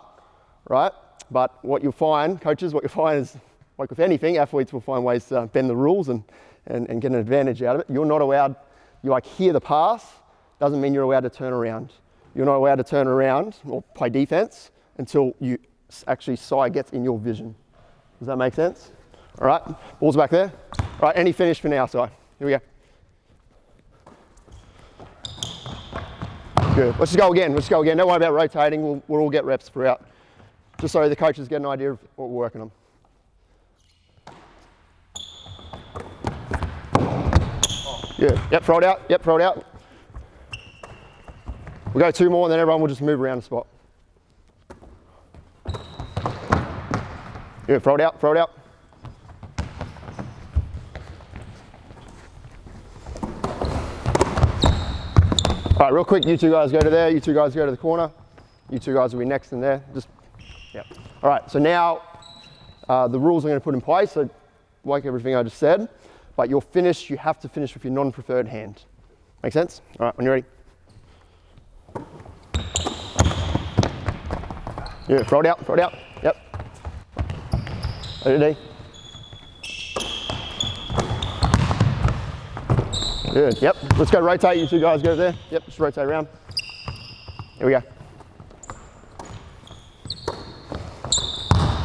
right? But what you'll find, coaches, what you'll find is like with anything, athletes will find ways to bend the rules and get an advantage out of it. You're not allowed, you like hear the pass, doesn't mean you're allowed to turn around. You're not allowed to turn around or play defense until you actually side gets in your vision. Does that make sense? All right, ball's back there. All right, any finish for now, Si. Here we go. Good. Let's just go again. Don't worry about rotating. We'll all get reps throughout, just so the coaches get an idea of what we're working on. Good. Yep, throw it out. Yep, throw it out. We'll go 2 more and then everyone will just move around the spot. Yeah, throw it out, throw it out. All right, real quick, you 2 guys go to there, you 2 guys go to the corner. You 2 guys will be next in there. Just, yeah. All right, so now the rules I'm going to put in place, so like everything I just said, but your finish, you have to finish with your non-preferred hand. Make sense? All right, when you're ready. Yeah, throw it out, throw it out. Yep. Ready? Good, yep. Let's go rotate, you 2 guys go there. Yep, just rotate around. Here we go.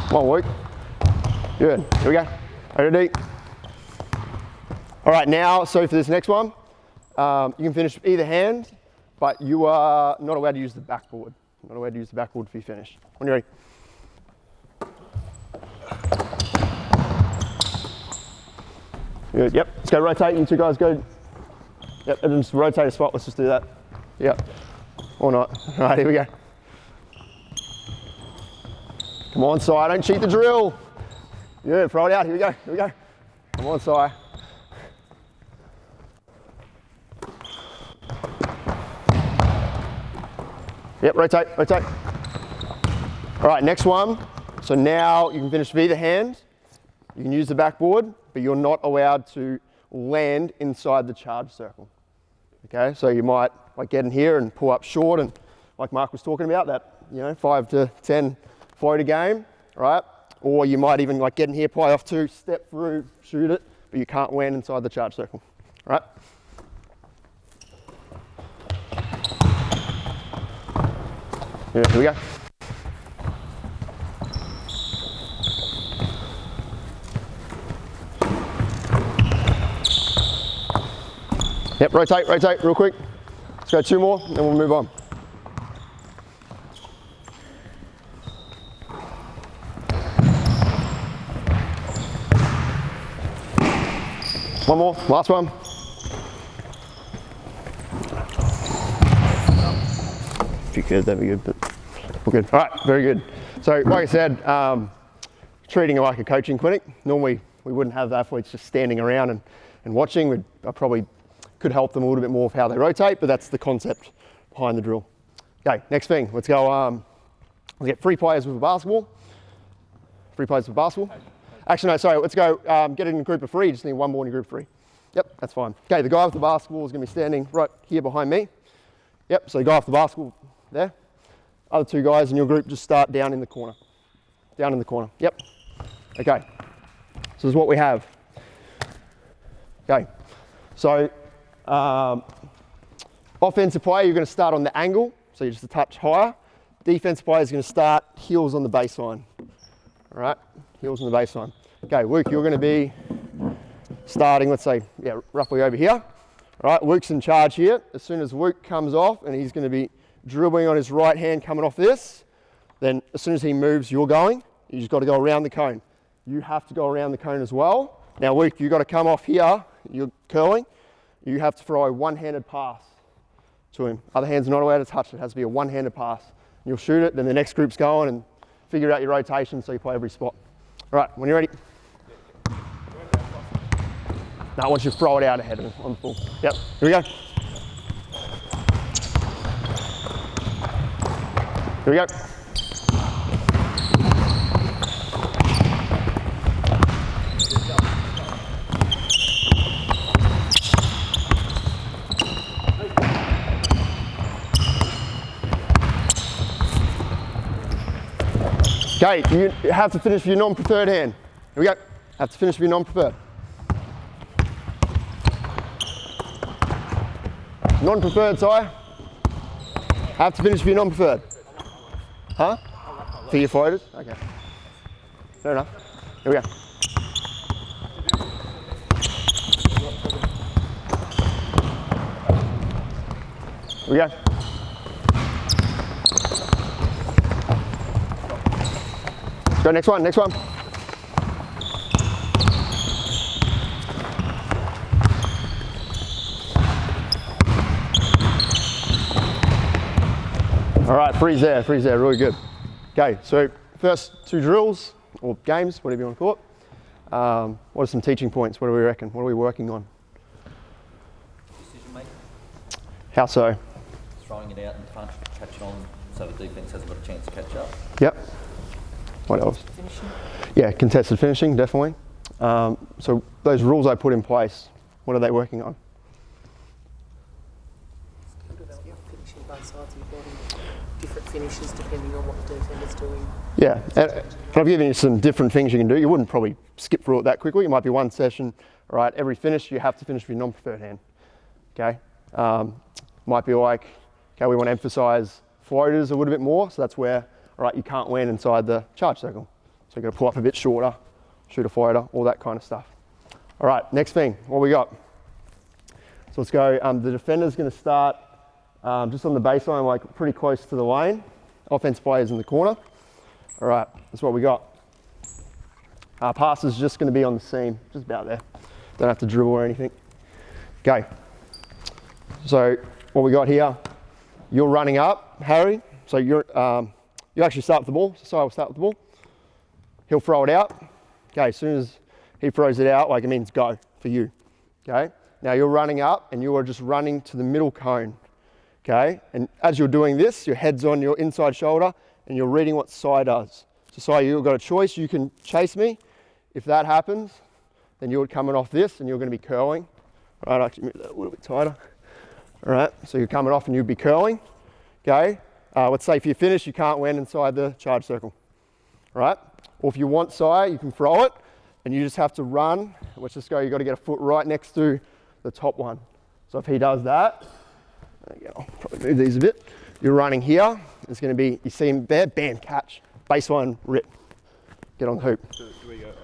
Come on, Luke. Good, here we go. Ready? All right, now, so for this next one, you can finish with either hand, but you are not allowed to use the backboard. Not allowed to use the backboard if you finish. When you're ready. Good, yep. Let's go rotate, you 2 guys go. Yep, and just rotate a spot, let's just do that. Yep, or not. All right, here we go. Come on, Si, don't cheat the drill. Yeah, throw it out, here we go, here we go. Come on, Si. Yep, rotate, rotate. All right, next one. So now you can finish with either hand. You can use the backboard, but you're not allowed to land inside the charge circle. Okay, so you might like get in here and pull up short, and like Mark was talking about, that 5 to 10 floater game, right? Or you might even like get in here, play off 2, step through, shoot it, but you can't land inside the charge circle, right? Yeah, here we go. Yep, rotate, rotate, real quick. Let's go 2 more, and then we'll move on. One more, last one. If you could, that'd be good, but we're good. All right, very good. So, like I said, treating it like a coaching clinic. Normally, we wouldn't have the athletes just standing around and watching. I probably could help them a little bit more with how they rotate, but that's the concept behind the drill. Okay, next thing, let's go, we'll get 3 players with a basketball. 3 players with a basketball. Actually, no, sorry, let's go get it in a group of 3. You just need 1 more in a group of 3. Yep, that's fine. Okay, the guy with the basketball is gonna be standing right here behind me. Yep, so the guy with the basketball there. Other 2 guys in your group just start down in the corner. Down in the corner, yep. Okay, so this is what we have. Okay, so offensive player, you're going to start on the angle, so you're just a touch higher. Defensive player is going to start heels on the baseline. All right, heels on the baseline. Okay, Luke, you're going to be starting, let's say, yeah, roughly over here. All right, Luke's in charge here. As soon as Luke comes off, and he's going to be dribbling on his right hand coming off this, then as soon as he moves, you're going. You just got to go around the cone. You have to go around the cone as well. Now, Luke, you've got to come off here. You're curling. You have to throw a one-handed pass to him. Other hand's not allowed to touch it. It has to be a one-handed pass. You'll shoot it, then the next group's going and figure out your rotation so you play every spot. All right, when you're ready. Now, once you throw it out ahead of him on the full. Yep, here we go. Here we go. Okay, you have to finish with your non-preferred hand. Here we go. Have to finish with your non-preferred. Non-preferred, Si. Have to finish with your non-preferred. Huh? For your floaters? Okay. Fair enough. Here we go. Here we go. Go next one, next one. All right, freeze there, really good. Okay, so first 2 drills, or games, whatever you want to call it. What are some teaching points? What do we reckon? What are we working on? Decision making. How so? Throwing it out in front, catch on, so the defence hasn't got a chance to catch up. Yep. What else? Finishing. Yeah, contested finishing, definitely. So those rules I put in place, what are they working on? Finishing both sides of your body. Different finishes depending on what the defender's doing. Yeah, and I've given you some different things you can do. You wouldn't probably skip through it that quickly. It might be one session, all right, every finish you have to finish with your non-preferred hand, okay? Might be like, okay, we want to emphasise floaters a little bit more, so that's where, all right, you can't land inside the charge circle. So you've got to pull up a bit shorter, shoot a floater, all that kind of stuff. All right, next thing, what we got? So let's go, the defender's going to start just on the baseline, like pretty close to the lane. Offense players in the corner. All right, that's what we got. Pass is just going to be on the seam, just about there. Don't have to dribble or anything. Okay. So what we got here, you're running up, Harry. So you actually start with the ball. So I will start with the ball. He'll throw it out. Okay, as soon as he throws it out, like it means go for you. Okay. Now you're running up and you are just running to the middle cone. Okay, and as you're doing this, your head's on your inside shoulder and you're reading what Si does. So Si, you've got a choice. You can chase me. If that happens, then you're coming off this and you're going to be curling. All right, actually move that a little bit tighter. All right, so you're coming off and you'll be curling. Okay, let's say if you finish, you can't land inside the charge circle. All right, or if you want Si, you can throw it and you just have to run. Let's just go, you've got to get a foot right next to the top one. So if he does that, there you go. I'll probably move these a bit. You're running here. It's going to be, you see him there, bam, catch. Baseline, rip. Get on the hoop. Do we go over?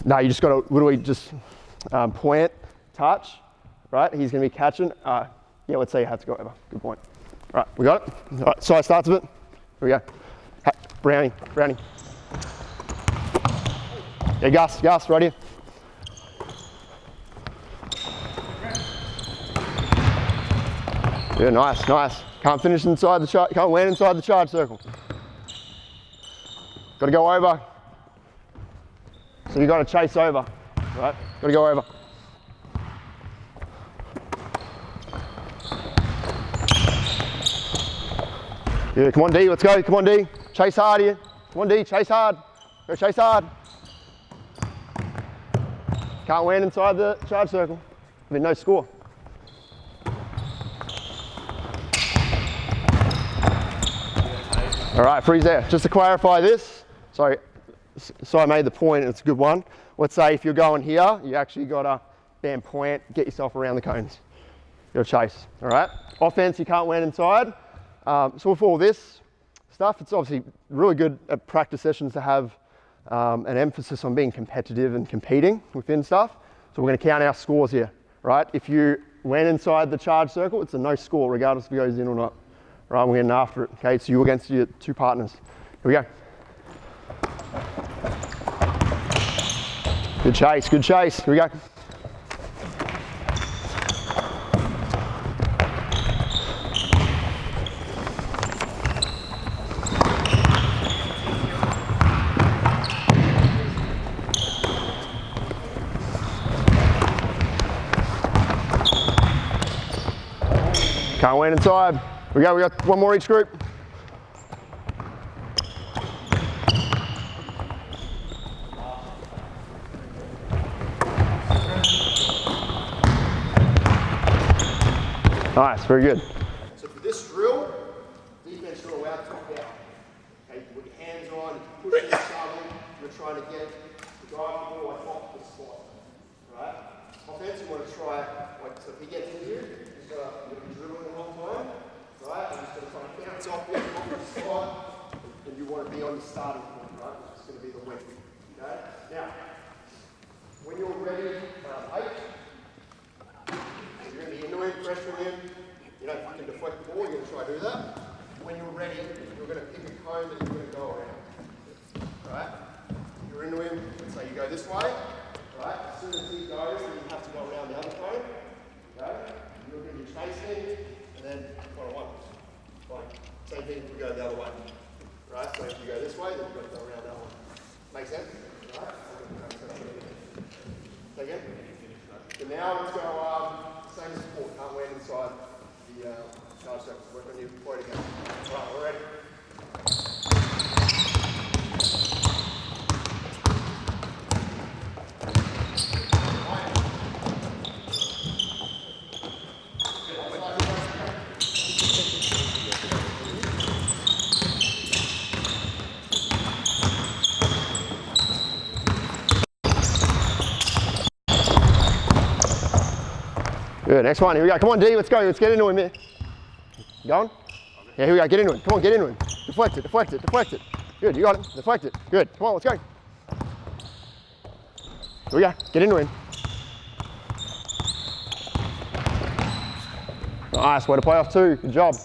No, you just got to literally just point, touch, right? He's going to be catching. Yeah, let's say you have to go over. Good point. All right, we got it? All right, side starts of it. Here we go. Brownie. Yeah, Gus, right here. Yeah, nice. Can't finish inside the charge, can't land inside the charge circle. Got to go over. So you got to chase over, right? Got to go over. Yeah, come on D, let's go. Come on D, chase hard here. Come on D, chase hard. Go chase hard. Can't land inside the charge circle. I mean, no score. All right, freeze there. Just to clarify this, so I made the point, and it's a good one. Let's say if you're going here, you actually got to bam point, get yourself around the cones. You'll chase, all right? Offense, you can't land inside. So with all this stuff, it's obviously really good at practice sessions to have an emphasis on being competitive and competing within stuff. So we're going to count our scores here, right? If you went inside the charge circle, it's a no score regardless if it goes in or not. Right, we're getting after it. Okay, so you against your 2 partners. Here we go. Good chase. Here we go. Can't win inside. We got one more each group. Nice, very good. So for this drill, defense are allowed to top down. Okay, you put your hands on, push and shovel, you're trying to get drive the ball like off the spot. Right? Offense, you want to try, like, so if he gets in here, he's got to be dribbling the whole time. Right? And he's going to try and bounce off the spot. And you want to be on the starting point, right? Which is going to be the win. Okay? Now, when you're ready, 8, you're going to be into him, pressuring him. You know, if you can deflect the ball, you're going to try to do that. When you're ready, you're going to pick a cone that you're going to go around. Right? You're into him, let's say you go this way. Right? As soon as he goes, then you have to go around the other cone. Okay? You're going to be chasing, and then one-on-one. Like, same thing if you go the other way. Right? So if you go this way, then you've got to go around that one. Make sense? Right? Say again? So now let's go, same as before, can't land inside the charge circle. Work on your point again. Right, we're ready. Good, next one, here we go. Come on, D, let's go. Let's get into him here. You going? Yeah, here we go. Get into him. Come on, get into him. Deflect it, deflect it, deflect it. Good, you got him. Deflect it. Good. Come on, let's go. Here we go. Get into him. Nice, way to play off 2. Good job.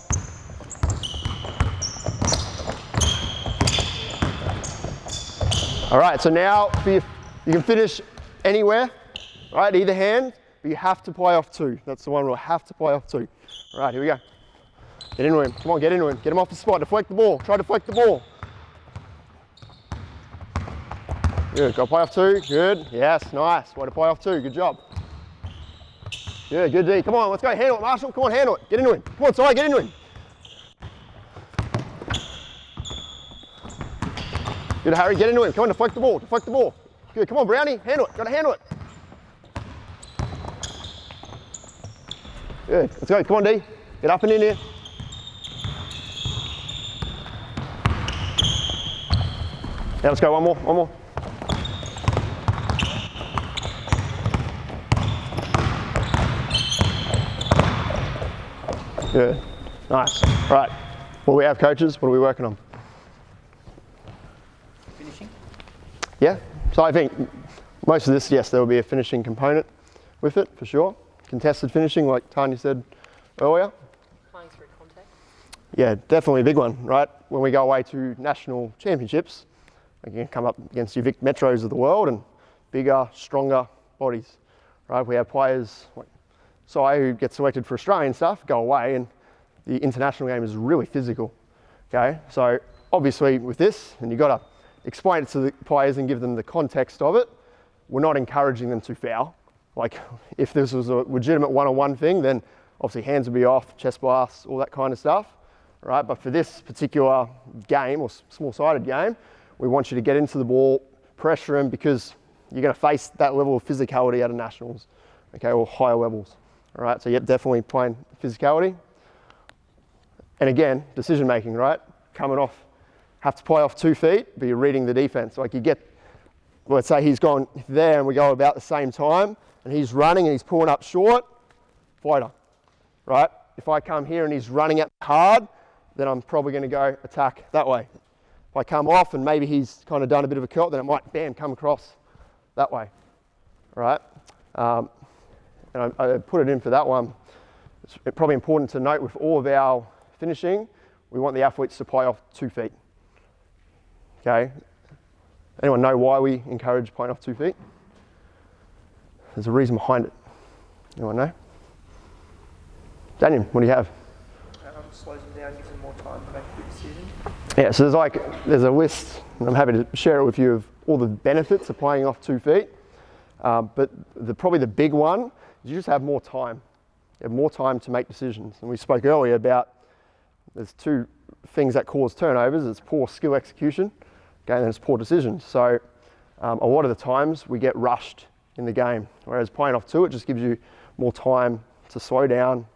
All right, so now you can finish anywhere, right, either hand. But you have to play off 2. That's the one rule. Have to play off 2. All right, here we go. Get into him. Come on, get into him. Get him off the spot. Deflect the ball. Try to deflect the ball. Good. Go play off 2. Good. Yes, nice. Way to play off 2. Good job. Good, good D. Come on, let's go. Handle it, Marshall. Come on, handle it. Get into him. Come on, sorry, get into him. Good, Harry. Get into him. Come on, deflect the ball. Deflect the ball. Good. Come on, Brownie. Handle it. Got to handle it. Good, let's go, come on D, get up and in here. Now let's go, one more. Good, nice. Right, what do we have, coaches? What are we working on? Finishing? Yeah, so I think most of this, yes, there will be a finishing component with it, for sure. Contested finishing, like Tanya said earlier. Playing through contact. Yeah, definitely a big one, right? When we go away to national championships, you can come up against your Vic Metros of the world and bigger, stronger bodies, right? We have players like Sai who get selected for Australian stuff, go away, and the international game is really physical, okay? So obviously with this, and you've got to explain it to the players and give them the context of it, we're not encouraging them to foul. Like, if this was a legitimate one-on-one thing, then obviously hands would be off, chest blasts, all that kind of stuff, right? But for this particular game, or small-sided game, we want you to get into the ball, pressure him, because you're going to face that level of physicality at a nationals, okay, or higher levels, all right? So, yep, definitely playing physicality. And again, decision-making, right? Coming off, have to play off 2 feet, but you're reading the defense. Like, you get, let's say he's gone there and we go about the same time, and he's running and he's pulling up short, fighter, right? If I come here and he's running at hard, then I'm probably going to go attack that way. If I come off and maybe he's kind of done a bit of a curl, then it might, bam, come across that way, right? And I put it in for that one. It's probably important to note with all of our finishing, we want the athletes to play off 2 feet, okay? Anyone know why we encourage playing off 2 feet? There's a reason behind it. Anyone know? Daniel, what do you have? Slows them down, gives them more time to make a good decision. Yeah, so there's a list, and I'm happy to share it with you, of all the benefits of playing off 2 feet. But probably the big one is you just have more time. You have more time to make decisions. And we spoke earlier about there's 2 things that cause turnovers. It's poor skill execution, okay, and then it's poor decisions. So a lot of the times we get rushed in the game, whereas playing off 2, it just gives you more time to slow down,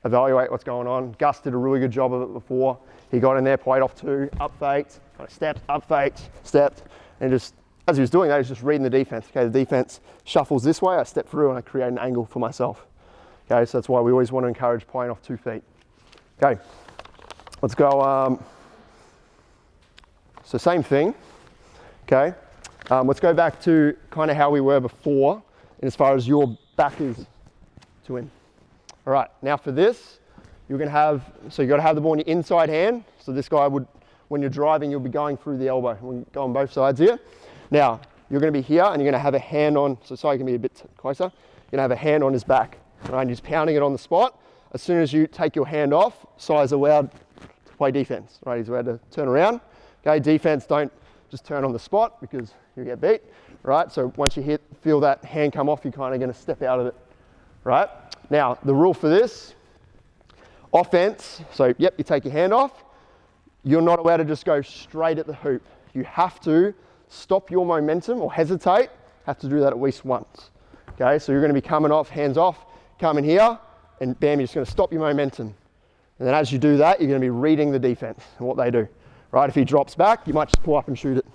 evaluate what's going on. Gus did a really good job of it before. He got in there, played off 2, up faked, kind of stepped, up faked, stepped, and just as he was doing that, he's just reading the defense. Okay, the defense shuffles this way, I step through and I create an angle for myself. Okay, so that's why we always want to encourage playing off 2 feet. Okay, let's go. So same thing. Okay, let's go back to kind of how we were before, and as far as your back is to him. All right, now for this, you're going to have, so you've got to have the ball in your inside hand. So this guy would, when you're driving, you'll be going through the elbow. We'll go on both sides here. Now, you're going to be here and you're going to have a hand on, so sorry, you can be a bit closer. You're going to have a hand on his back, right? And he's pounding it on the spot. As soon as you take your hand off, Sai's allowed to play defense, right? He's allowed to turn around. Okay, defense, don't just turn on the spot because you get beat, right? So once you feel that hand come off, you're kind of going to step out of it, right? Now, the rule for this, offense, so yep, you take your hand off. You're not allowed to just go straight at the hoop. You have to stop your momentum or hesitate, have to do that at least once. Okay, so you're going to be coming off, hands off, coming here, and bam, you're just going to stop your momentum. And then as you do that, you're going to be reading the defense and what they do. Right, if he drops back, you might just pull up and shoot it.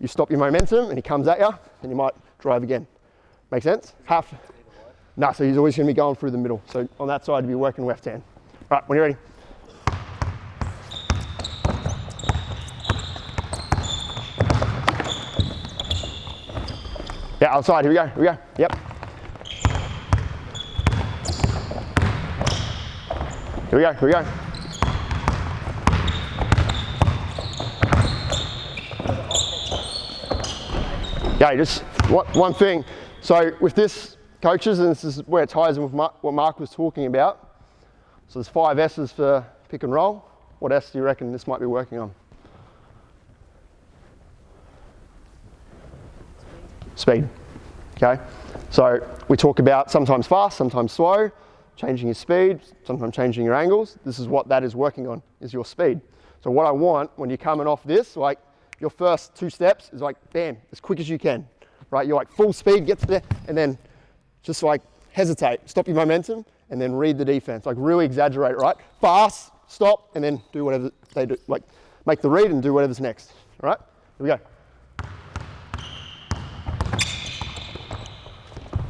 You stop your momentum and he comes at you, and you might drive again. Make sense? No, so he's always going to be going through the middle. So on that side, you'll be working left hand. Right, when you're ready. Yeah, outside, here we go, yep. Here we go. Yeah, just one thing. So with this, coaches, and this is where it ties in with what Mark was talking about. So there's 5 S's for pick and roll. What S do you reckon this might be working on? Speed. Okay. So we talk about sometimes fast, sometimes slow, changing your speed, sometimes changing your angles. This is what that is working on, is your speed. So what I want when you're coming off this, like your first 2 steps is like, bam, as quick as you can, right? You're like full speed, get to there, and then just like hesitate, stop your momentum, and then read the defense. Like really exaggerate, right? Fast, stop, and then do whatever they do. Like make the read and do whatever's next, all right? Here we go.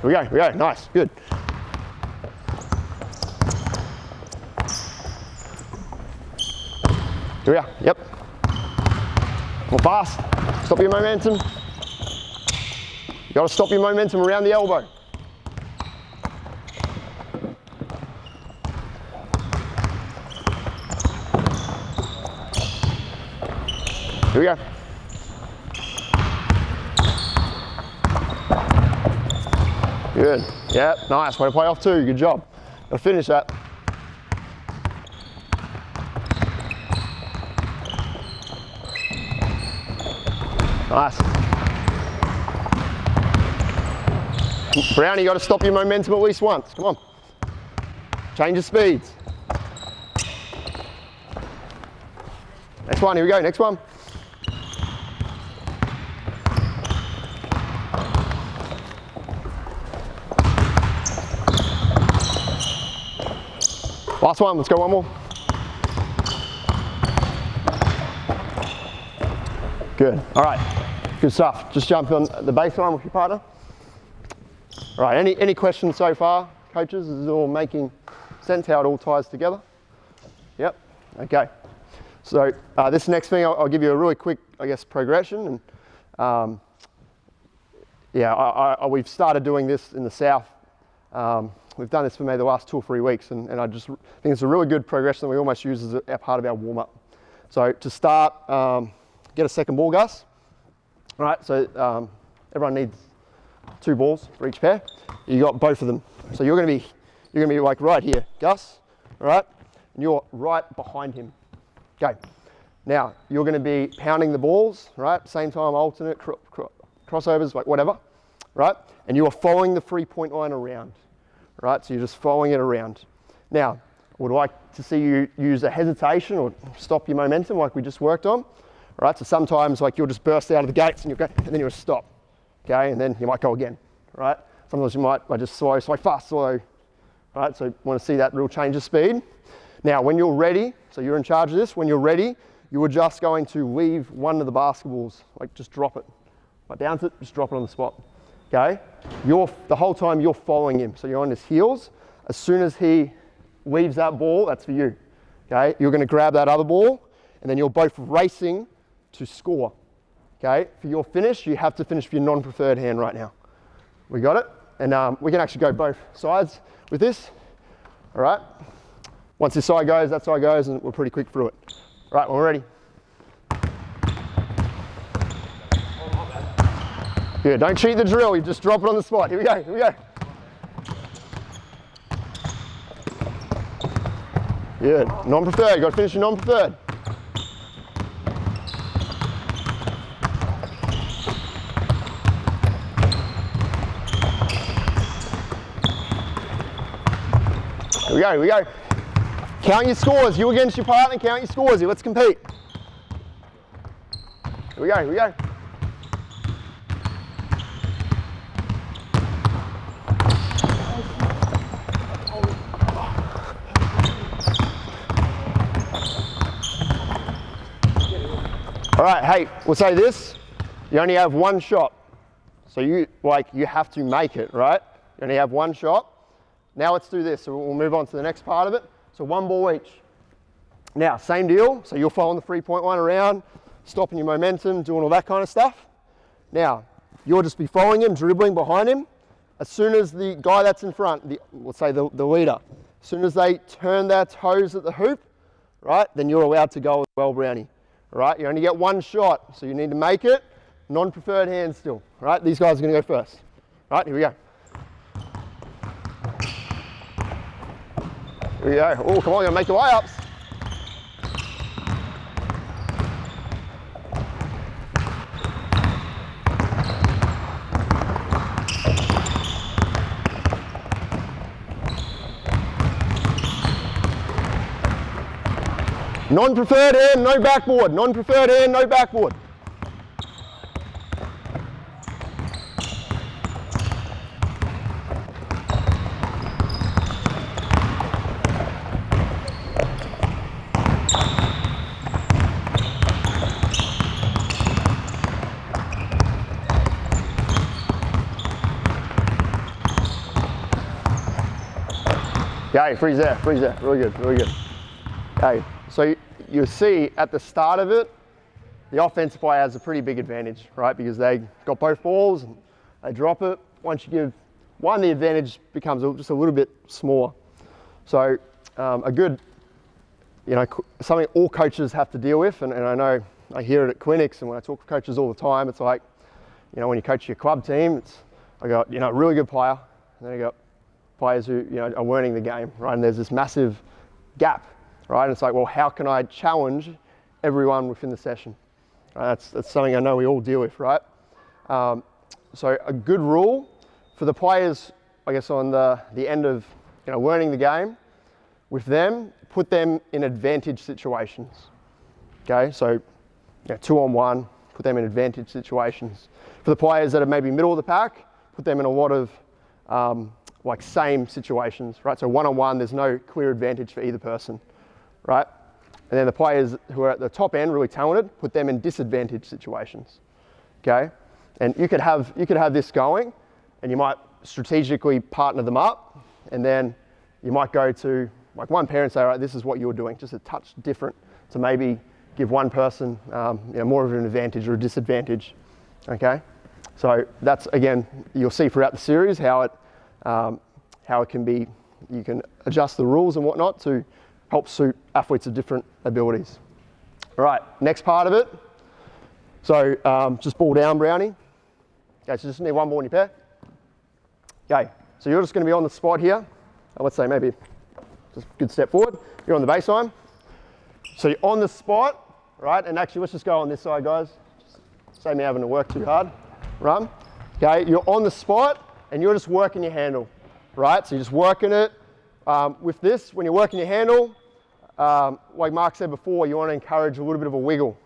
Here we go, nice, good. Here we are, yep. More fast, stop your momentum. You gotta stop your momentum around the elbow. Here we go. Good, yep, nice, way to play off 2, good job. Gotta finish that. Nice. Brownie, you got to stop your momentum at least once. Come on. Change your speeds. Next one, here we go, next one. Last one, let's go one more. Good, all right, good stuff. Just jump on the baseline with your partner. All right, any questions so far, coaches? Is it all making sense how it all ties together? Yep, okay. So this next thing, I'll give you a really quick, I guess, progression. And we've started doing this in the south. We've done this for maybe the last 2 or 3 weeks, and I just think it's a really good progression that we almost use as a part of our warm-up. So to start, get a second ball, Gus. All right, so everyone needs 2 balls for each pair. You got both of them. So you're gonna be like right here, Gus. All right, and you're right behind him. Okay. Now you're gonna be pounding the balls, right? Same time, alternate crossovers, like whatever, right? And you are following the 3-point line around, right? So you're just following it around. Now, I would like to see you use a hesitation or stop your momentum like we just worked on. Right, so sometimes like you'll just burst out of the gates and then you'll stop, okay, and then you might go again, right? Sometimes you might just slow, fast, slow, right? So you want to see that real change of speed. Now, when you're ready, so you're in charge of this, when you're ready, you are just going to leave one of the basketballs, like just drop it Like bounce it, just drop it on the spot. Okay? The whole time you're following him. So you're on his heels. As soon as he leaves that ball, that's for you. Okay? You're going to grab that other ball, and then you're both racing to score. Okay? For your finish, you have to finish with your non-preferred hand right now. We got it? And we can actually go both sides with this. All right? Once this side goes, that side goes, and we're pretty quick through it. All right, when we're ready. Good, don't cheat the drill, you just drop it on the spot. Here we go, here we go. Good, non-preferred, you got to finish your non-preferred. Here we go, here we go. Count your scores, you against your partner, count your scores here, let's compete. Here we go, here we go. All right, hey, we'll say this, you only have one shot. So you have to make it, right? You only have one shot. Now let's do this, so we'll move on to the next part of it. So one ball each. Now, same deal, so you're following the 3.1 around, stopping your momentum, doing all that kind of stuff. Now, you'll just be following him, dribbling behind him. As soon as the guy that's in front, let's say the leader, as soon as they turn their toes at the hoop, right, then you're allowed to go as well, Brownie. All right, you only get one shot, so you need to make it. Non-preferred hand still. All right, these guys are going to go first. All right, here we go. Here we go. Oh, come on, you're going to make the layups. Non-preferred hand, no backboard. Non-preferred hand, no backboard. Okay, freeze there, really good, really good. Okay, so you see at the start of it, the offensive player has a pretty big advantage, right? Because they got both balls and they drop it. Once you give one, the advantage becomes just a little bit smaller. So a good, something all coaches have to deal with, and I know I hear it at clinics and when I talk to coaches all the time, it's like, when you coach your club team, I got, a really good player, and then I got players who, are learning the game, right? And there's this massive gap, right? And it's like, well, how can I challenge everyone within the session? Right? That's something I know we all deal with, right? So a good rule for the players, I guess, on the end of, learning the game, with them, put them in advantage situations. Okay, so 2-on-1, put them in advantage situations. For the players that are maybe middle of the pack, put them in a lot of same situations, right? So 1-on-1, there's no clear advantage for either person, right? And then the players who are at the top end, really talented, put them in disadvantage situations, okay? And you could have this going, and you might strategically partner them up, and then you might go to one pair and say, all right, this is what you're doing, just a touch different, to maybe give one person more of an advantage or a disadvantage, okay? So that's, again, you'll see throughout the series how it can be, you can adjust the rules and whatnot to help suit athletes of different abilities. All right, next part of it. So just ball down, Brownie. Okay, so just need one ball in your pair. Okay, so you're just going to be on the spot here. Let's say maybe just a good step forward. You're on the baseline. So you're on the spot, right? And actually, let's just go on this side, guys. Just save me having to work too hard. Run. Okay, you're on the spot and you're just working your handle, right? So you're just working it. With this, when you're working your handle, like Mark said before, you want to encourage a little bit of a wiggle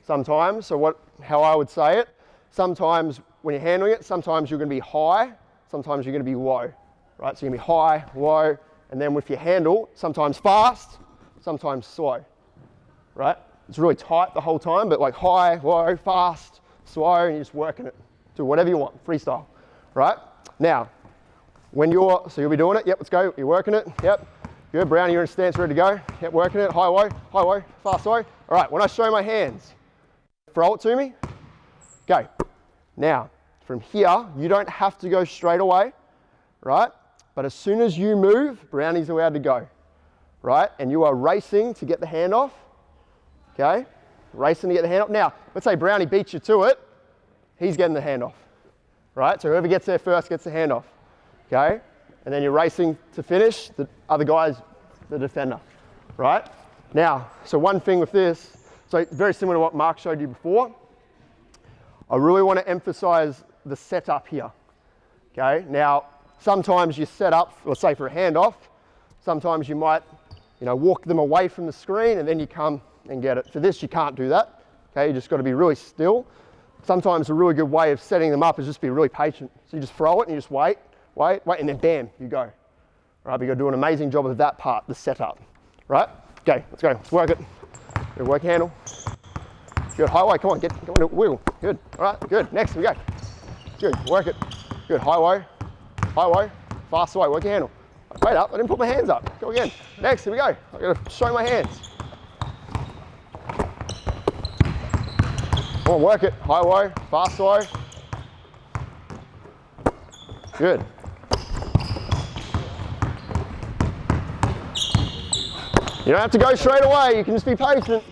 sometimes. So how I would say it, sometimes when you're handling it, sometimes you're going to be high, sometimes you're going to be low, right? So you're going to be high, low, and then with your handle, sometimes fast, sometimes slow, right? It's really tight the whole time, but like high, low, fast, slow, and you're just working it, Do whatever you want, freestyle, right? Now, so you'll be doing it, yep, let's go, you're working it, yep. Good, Brownie, you're in stance, ready to go. Yep, working it, high, low, fast, low. All right, when I show my hands, throw it to me, go. Now, from here, you don't have to go straight away, right? But as soon as you move, Brownie's allowed to go, right? And you are racing to get the hand off, okay? Racing to get the hand off. Now, let's say Brownie beats you to it, he's getting the hand off, right? So whoever gets there first gets the hand off, okay? And then you're racing to finish, the other guy's the defender, right? Now, so one thing with this, so very similar to what Mark showed you before, I really want to emphasize the setup here, okay? Now, sometimes you set up, let's say for a handoff, sometimes you might, walk them away from the screen and then you come and get it. For this, you can't do that, okay? You just got to be really still. Sometimes a really good way of setting them up is just be really patient. So you just throw it and you just wait, and then bam, you go. Right, but you've got to do an amazing job of that part, the setup, right? Okay, let's go, let's work it. Good work handle. Good, highway, come on, wiggle, good, all right, good, next, we go. Good, work it. Good, highway, fast away, work your handle. Wait up, I didn't put my hands up, go again. Next, here we go, I've got to show my hands. Come on, work it, highway, fast away. Good. You don't have to go straight away, you can just be patient.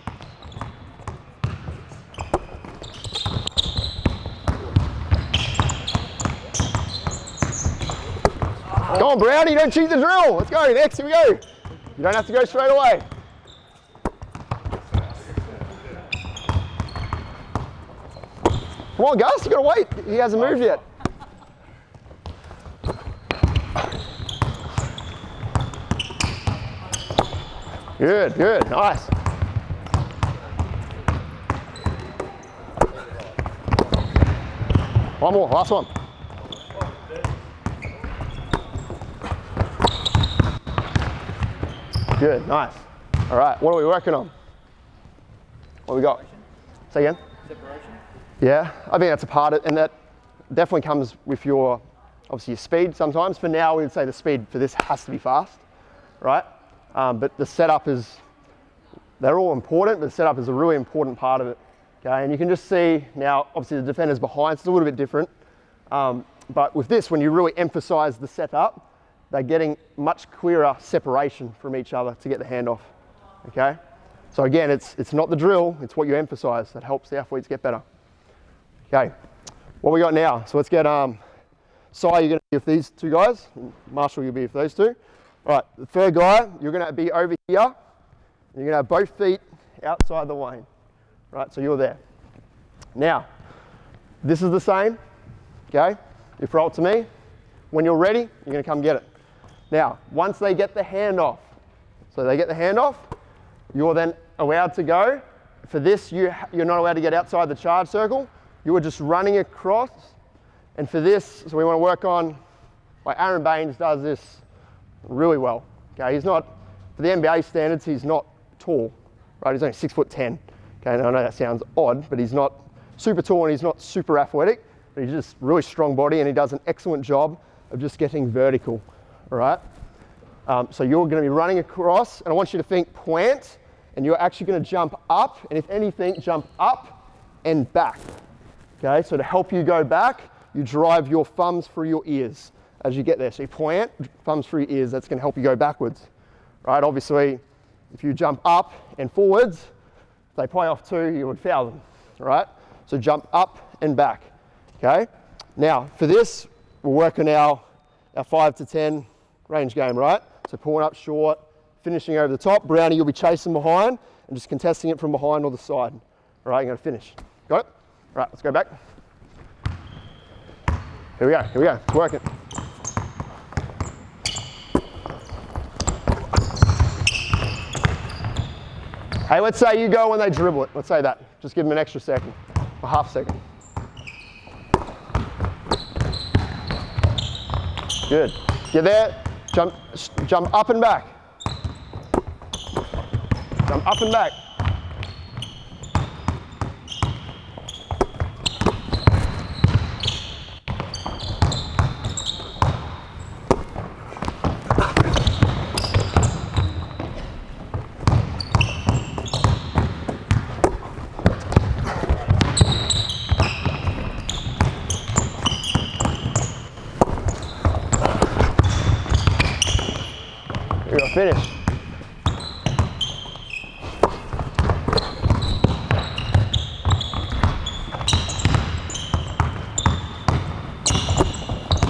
Come on, Brownie, don't cheat the drill. Let's go, next, here we go. You don't have to go straight away. Come on, Gus, you gotta wait. He hasn't moved yet. Good, good, nice. One more, last one. Good, nice. All right, what are we working on? What we got? Say again? Separation. Yeah, I think that's a part of it, and that definitely comes with obviously your speed sometimes. For now, we would say the speed for this has to be fast, right? But the setup they're all important, but the setup is a really important part of it, okay? And you can just see now, obviously the defender's behind, so it's a little bit different. But with this, when you really emphasize the setup, they're getting much clearer separation from each other to get the handoff, okay? So again, it's not the drill, it's what you emphasize that helps the athletes get better. Okay, what we got now? So let's get, Si, you're gonna be with these two guys, Marshall, you'll be with those two. All right, the third guy, you're gonna be over here, and you're gonna have both feet outside the lane, right? So you're there. Now, this is the same, okay? You throw it to me. When you're ready, you're gonna come get it. Now, once they get the handoff, so they get the handoff, you're then allowed to go. For this, you're not allowed to get outside the charge circle. You are just running across. And for this, so we want to work on, like Aaron Baines does this really well. Okay, he's not, for the NBA standards, he's not tall, right? He's only 6'10". Okay, and I know that sounds odd, but he's not super tall and he's not super athletic, but he's just really strong body and he does an excellent job of just getting vertical, all right? So you're going to be running across, and I want you to think plant, and you're actually going to jump up, and if anything, jump up and back. Okay, so to help you go back, you drive your thumbs through your ears as you get there. So you plant, thumbs through your ears, that's going to help you go backwards. Right, obviously, if you jump up and forwards, if they play off two, you would foul them, right? So jump up and back, okay? Now, for this, we're working our 5 to 10 range game, right? So pulling up short, finishing over the top. Brownie, you'll be chasing behind and just contesting it from behind or the side. All right, you're gonna finish. Got it? All right, let's go back. Here we go, it's working. Hey, let's say you go when they dribble it. Let's say that. Just give them an extra second, a half second. Good. Get there, jump up and back. Jump up and back. finish.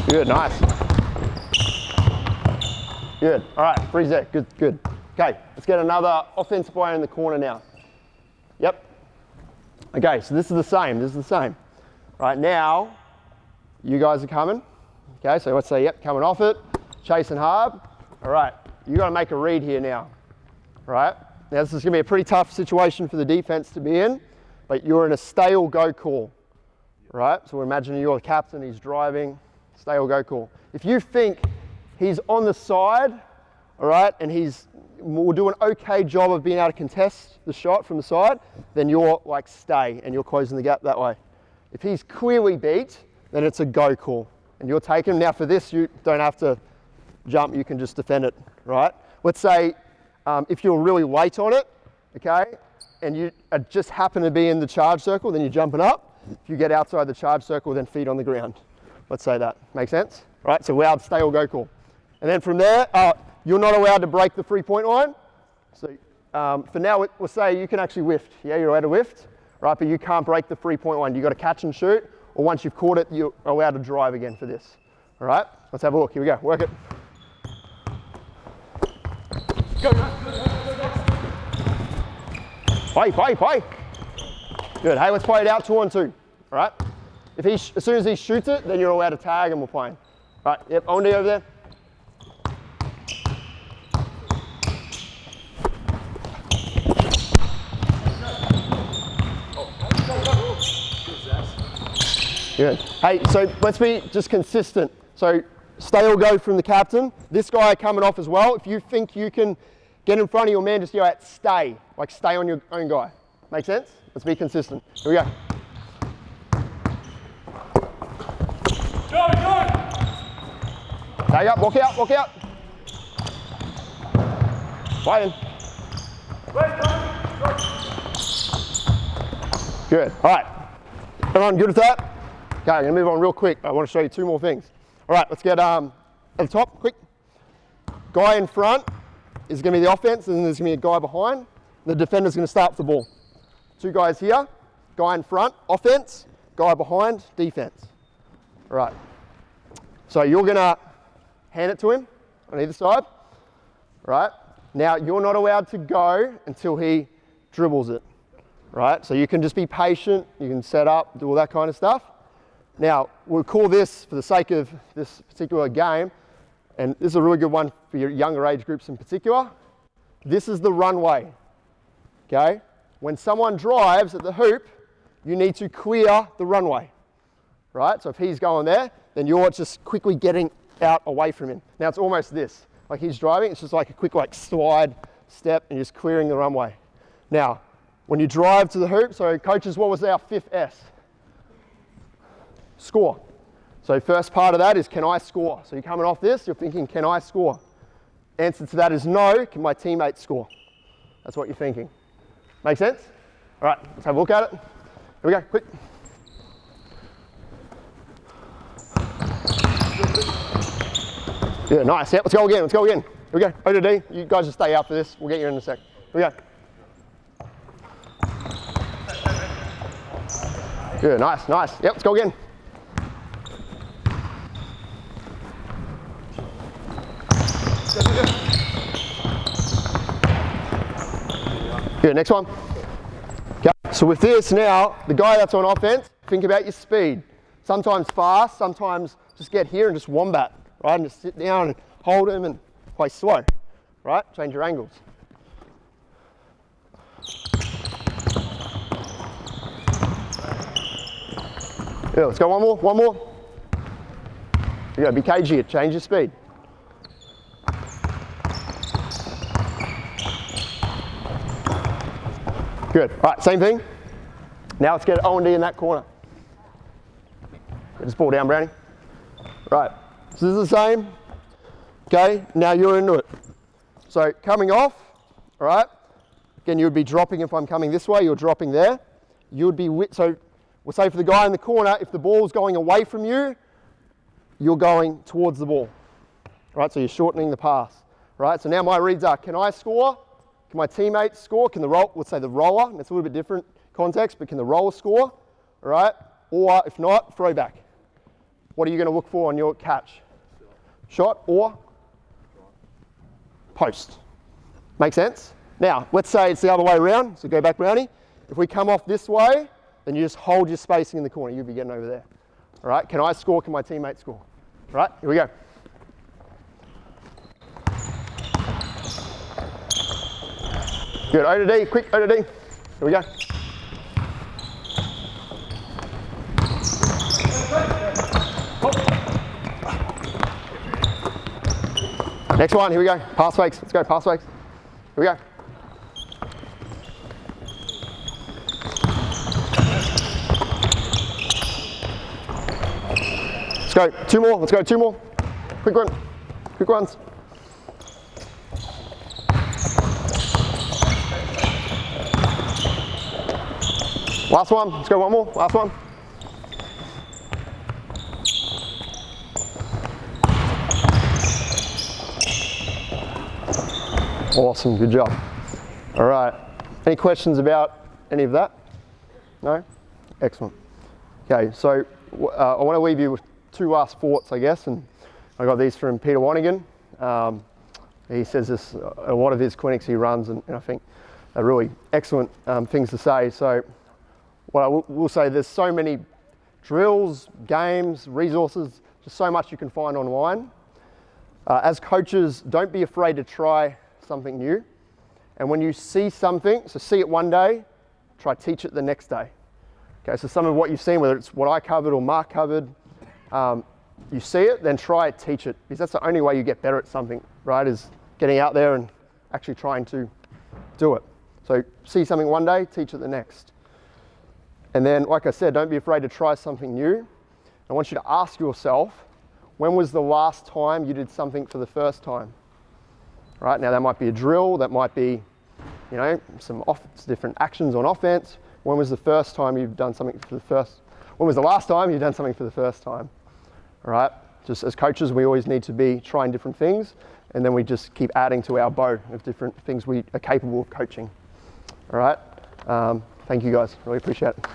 Good, nice. Good, all right, freeze there, good, good. Okay, let's get another offensive player in the corner now. Yep. Okay, so this is the same, Right now, you guys are coming. Okay, so let's say, yep, coming off it, chasing hard. All right, you gotta make a read here now. All right, now this is gonna be a pretty tough situation for the defense to be in, but you're in a stay or go call. Right, so we're imagining you're the captain, he's driving, stay or go call. If you think he's on the side, all right, and will do an okay job of being able to contest the shot from the side, then you're like stay and you're closing the gap that way. If he's clearly beat, then it's a go call and you're taking. Now for this, you don't have to jump, you can just defend it, right? Let's say if you're really late on it, okay, and you just happen to be in the charge circle, then you're jumping up. If you get outside the charge circle, then feet on the ground. Let's say that. Make sense? Right, so loud stay or go call. And then from there, you're not allowed to break the 3-point line. So for now, we'll say you can actually lift. Yeah, you're allowed to lift, right? But you can't break the 3-point line. You've got to catch and shoot, or once you've caught it, you're allowed to drive again for this. All right, let's have a look. Here we go, work it. Go. Play. Good, hey, let's play it out 2-on-2, all right? As soon as he shoots it, then you're allowed to tag and we're playing. All right, yep, Ondi over there. Good. Hey, so let's be just consistent. So stay or go from the captain. This guy coming off as well. If you think you can get in front of your man, just yell out stay. Like stay on your own guy. Make sense? Let's be consistent. Here we go. Go! Tag up, walk out. Fighting. Good, all right. Everyone good with that? Okay, I'm gonna move on real quick. I wanna show you 2 more things. All right, let's get at the top, quick. Guy in front is gonna be the offense, and then there's gonna be a guy behind. The defender's gonna start with the ball. 2 guys here, guy in front, offense, guy behind, defense. All right, so you're gonna hand it to him on either side. Right, now you're not allowed to go until he dribbles it. Right, so you can just be patient, you can set up, do all that kind of stuff. Now, we'll call this, for the sake of this particular game, and this is a really good one for your younger age groups in particular, this is the runway, okay? When someone drives at the hoop, you need to clear the runway, right? So if he's going there, then you're just quickly getting out away from him. Now it's almost this, like he's driving, it's just like a quick like slide step and you're just clearing the runway. Now, when you drive to the hoop, so coaches, what was our 5th S? Score. So first part of that is, can I score? So you're coming off this, you're thinking, can I score? Answer to that is no, can my teammate score? That's what you're thinking. Make sense? All right, let's have a look at it. Here we go, quick. Yeah, nice, yep, let's go again. Here we go, O to D, you guys just stay out for this, we'll get you in a sec. Here we go. Good, nice. Yep, let's go again. Good, next one. Okay, so with this now, the guy that's on offense, think about your speed. Sometimes fast, sometimes just get here and just wombat, right? And just sit down and hold him and play slow, right? Change your angles. Yeah, let's go one more. You go, be cagey, change your speed. Good, all right, same thing. Now let's get O&D in that corner. Get this ball down, Brownie. Right, so this is the same. Okay, now you're into it. So coming off, all right, again, you would be dropping if I'm coming this way, you're dropping there. You would be, so we'll say for the guy in the corner, if the ball's going away from you, you're going towards the ball. Right, so you're shortening the pass. right? So now my reads are, can I score? Can my teammates score? Can the roll, let's say the roller, and it's a little bit different context, but can the roller score? All right? Or if not, throw back. What are you going to look for on your catch? Shot or post. Make sense? Now, let's say it's the other way around. So go back, Brownie. If we come off this way, then you just hold your spacing in the corner. You'll be getting over there. All right? Can I score? Can my teammate score? All right? Here we go. Good. O to D. Quick. O to D. Here we go. Next one, here we go. Pass fakes. Let's go, pass fakes. Here we go. Let's go. Two more. Let's go. Two more. Quick run. Quick runs. Last one. Let's go one more. Last one. Awesome, good job. All right, any questions about any of that? No? Excellent. Okay, so I want to leave you with two last thoughts, I guess, and I got these from Peter Wanigan. He says this, a lot of his clinics he runs, and I think are really excellent things to say. So what I will say, there's so many drills, games, resources, just so much you can find online. As coaches, don't be afraid to try something new. And when you see something, so see it one day, try teach it the next day. Okay, so some of what you've seen, whether it's what I covered or Mark covered, you see it, then try it, teach it. Because that's the only way you get better at something, right? Is getting out there and actually trying to do it. So see something one day, teach it the next. And then, like I said, don't be afraid to try something new. I want you to ask yourself, when was the last time you did something for the first time? Right, now that might be a drill, that might be, you know, some different actions on offense. When was the first time you've done something for the first, when was the last time you've done something for the first time? All right, just as coaches, we always need to be trying different things, and then we just keep adding to our bow of different things we are capable of coaching. All right, thank you guys, really appreciate it.